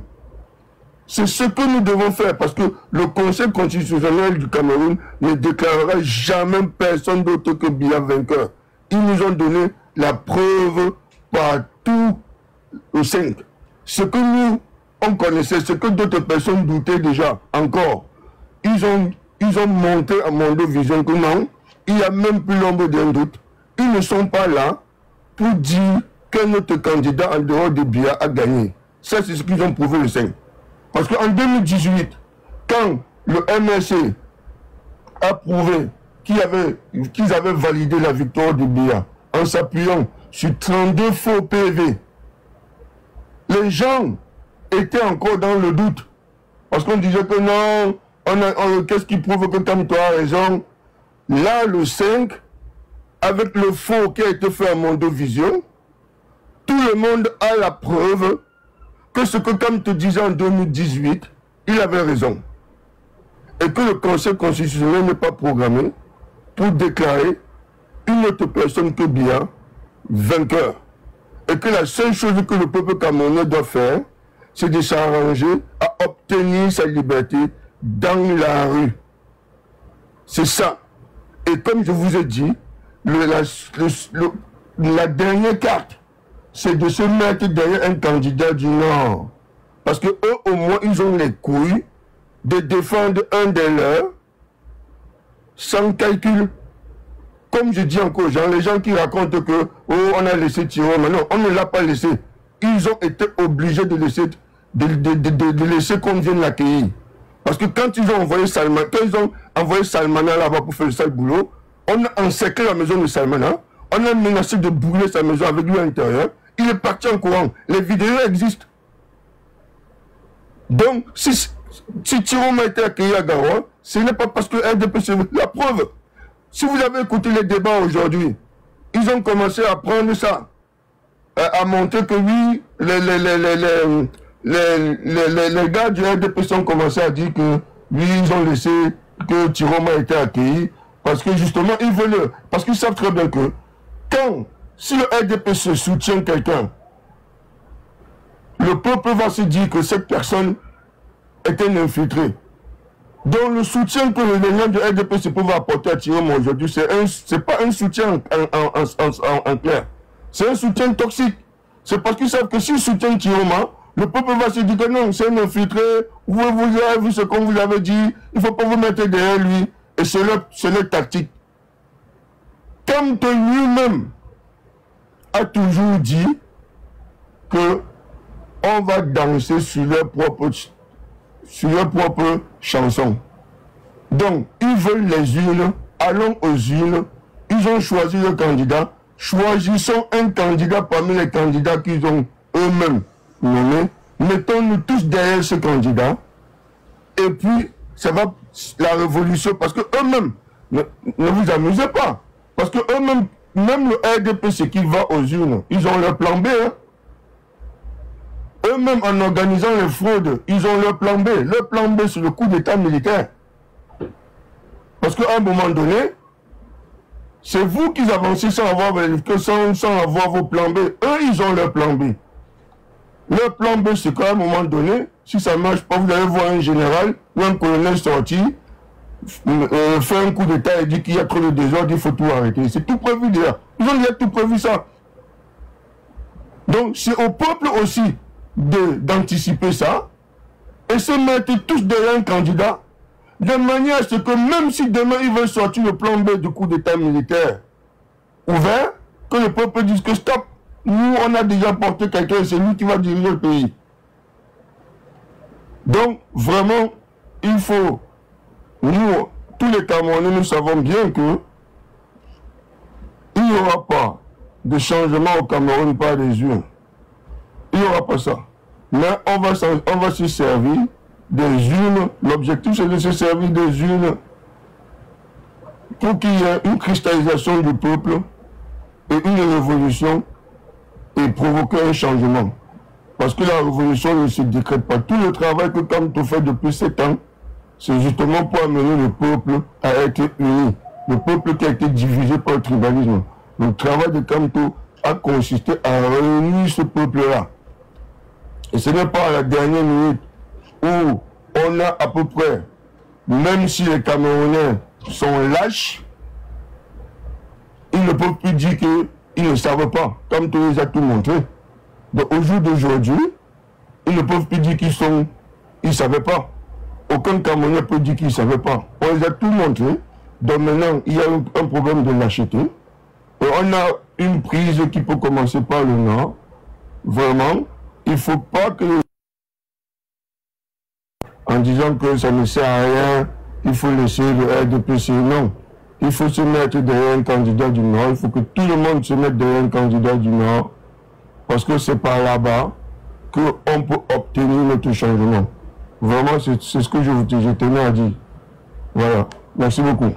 C'est ce que nous devons faire, parce que le Conseil constitutionnel du Cameroun ne déclarera jamais personne d'autre que Biya vainqueur. Ils nous ont donné la preuve partout au 5. Ce que nous on connaissait, ce que d'autres personnes doutaient déjà encore. Ils ont monté à Mondo Vision que non, il n'y a même plus l'ombre d'un doute. Ils ne sont pas là pour dire qu'un autre candidat en dehors de Biya a gagné. Ça, c'est ce qu'ils ont prouvé le 5. Parce qu'en 2018, quand le MSC a prouvé qu'ils avaient validé la victoire du Biya en s'appuyant sur 32 faux PV, les gens étaient encore dans le doute. Parce qu'on disait que non, qu'est-ce qui prouve que Kamto a raison? Là, le 5, avec le faux qui a été fait à Mondovision, tout le monde a la preuve que ce que Kamto disait en 2018, il avait raison. Et que le Conseil constitutionnel n'est pas programmé pour déclarer une autre personne que Biya vainqueur. Et que la seule chose que le peuple camerounais doit faire, c'est de s'arranger à obtenir sa liberté dans la rue. C'est ça. Et comme je vous ai dit, la dernière carte, c'est de se mettre derrière un candidat du Nord. Parce que eux, au moins, ils ont les couilles de défendre un des leurs sans calcul. Comme je dis encore aux gens, les gens qui racontent que oh, on a laissé Tiroma, non, on ne l'a pas laissé. Ils ont été obligés de laisser qu'on vienne l'accueillir. Parce que quand ils ont envoyé Salmana là-bas pour faire le sale boulot, on a encerclé la maison de Salmana, on a menacé de brûler sa maison avec lui à l'intérieur, il est parti en courant. Les vidéos existent. Donc, si Tiroma a été accueilli à Garoua, ce n'est pas parce que RDP, c'est la preuve. Si vous avez écouté les débats aujourd'hui, ils ont commencé à prendre ça, à montrer que oui, les gars du RDP ont commencé à dire que oui, ils ont laissé que Tiroma a été accueilli, parce que justement, ils veulent, parce qu'ils savent très bien que si le RDP se soutient quelqu'un, le peuple va se dire que cette personne est un infiltré. Donc le soutien que les gens du RDP se peuvent apporter à Tiroma aujourd'hui, c'est pas un soutien en clair. C'est un soutien toxique. C'est parce qu'ils savent que s'ils soutiennent Tiroma, le peuple va se dire que non, c'est un infiltré, vous avez vu ce qu'on vous avait dit, il ne faut pas vous mettre derrière lui. Et c'est leur tactique. Kamto lui-même a toujours dit que on va danser sur leur propre chanson. Donc, ils veulent les urnes, allons aux urnes, ils ont choisi le candidat, choisissons un candidat parmi les candidats qu'ils ont eux-mêmes nommés, mettons-nous tous derrière ce candidat, et puis, ça va, la révolution, parce que eux-mêmes, ne vous amusez pas, parce que eux-mêmes, même le RDP, ce qui va aux urnes, ils ont leur plan B, hein. Eux-mêmes, en organisant les fraudes, ils ont leur plan B. Leur plan B, c'est le coup d'état militaire. Parce qu'à un moment donné, c'est vous qui avancez sans avoir vos plans B. Eux, ils ont leur plan B. Leur plan B, c'est qu'à un moment donné, si ça ne marche pas, vous allez voir un général ou un colonel sorti, faire un coup d'état et dire qu'il y a trop de désordre, il faut tout arrêter. C'est tout prévu déjà. Ils ont déjà tout prévu ça. Donc, c'est au peuple aussi d'anticiper ça et se mettre tous derrière un candidat de manière à ce que même si demain ils veulent sortir le plan B du coup d'état militaire ouvert, que le peuple dise que stop, nous on a déjà porté quelqu'un, c'est lui qui va diriger le pays. Donc vraiment il faut, nous tous les Camerounais, nous savons bien que il n'y aura pas de changement au Cameroun par les urnes. Il n'y aura pas ça. Mais on va se servir des urnes. L'objectif, c'est de se servir des urnes pour qu'il y ait une cristallisation du peuple et une révolution et provoquer un changement. Parce que la révolution ne se décrète pas. Tout le travail que Kamto fait depuis 7 ans, c'est justement pour amener le peuple à être uni. Le peuple qui a été divisé par le tribalisme. Le travail de Kamto a consisté à réunir ce peuple-là. Et ce n'est pas à la dernière minute où on a à peu près, même si les Camerounais sont lâches, ils ne peuvent plus dire qu'ils ne savent pas, comme tu les as tout montré. Donc au jour d'aujourd'hui, ils ne peuvent plus dire qu'ils ne savaient pas. Aucun Camerounais peut dire qu'il ne savait pas. On les a tout montré. Donc maintenant, il y a un problème de lâcheté. Et on a une prise qui peut commencer par le Nord. Vraiment, il ne faut pas que en disant que ça ne sert à rien, il faut laisser le RDPC. Non. Il faut se mettre derrière un candidat du Nord. Il faut que tout le monde se mette derrière un candidat du Nord. Parce que c'est par là-bas qu'on peut obtenir notre changement. Vraiment, c'est ce que je tenais à dire. Voilà. Merci beaucoup.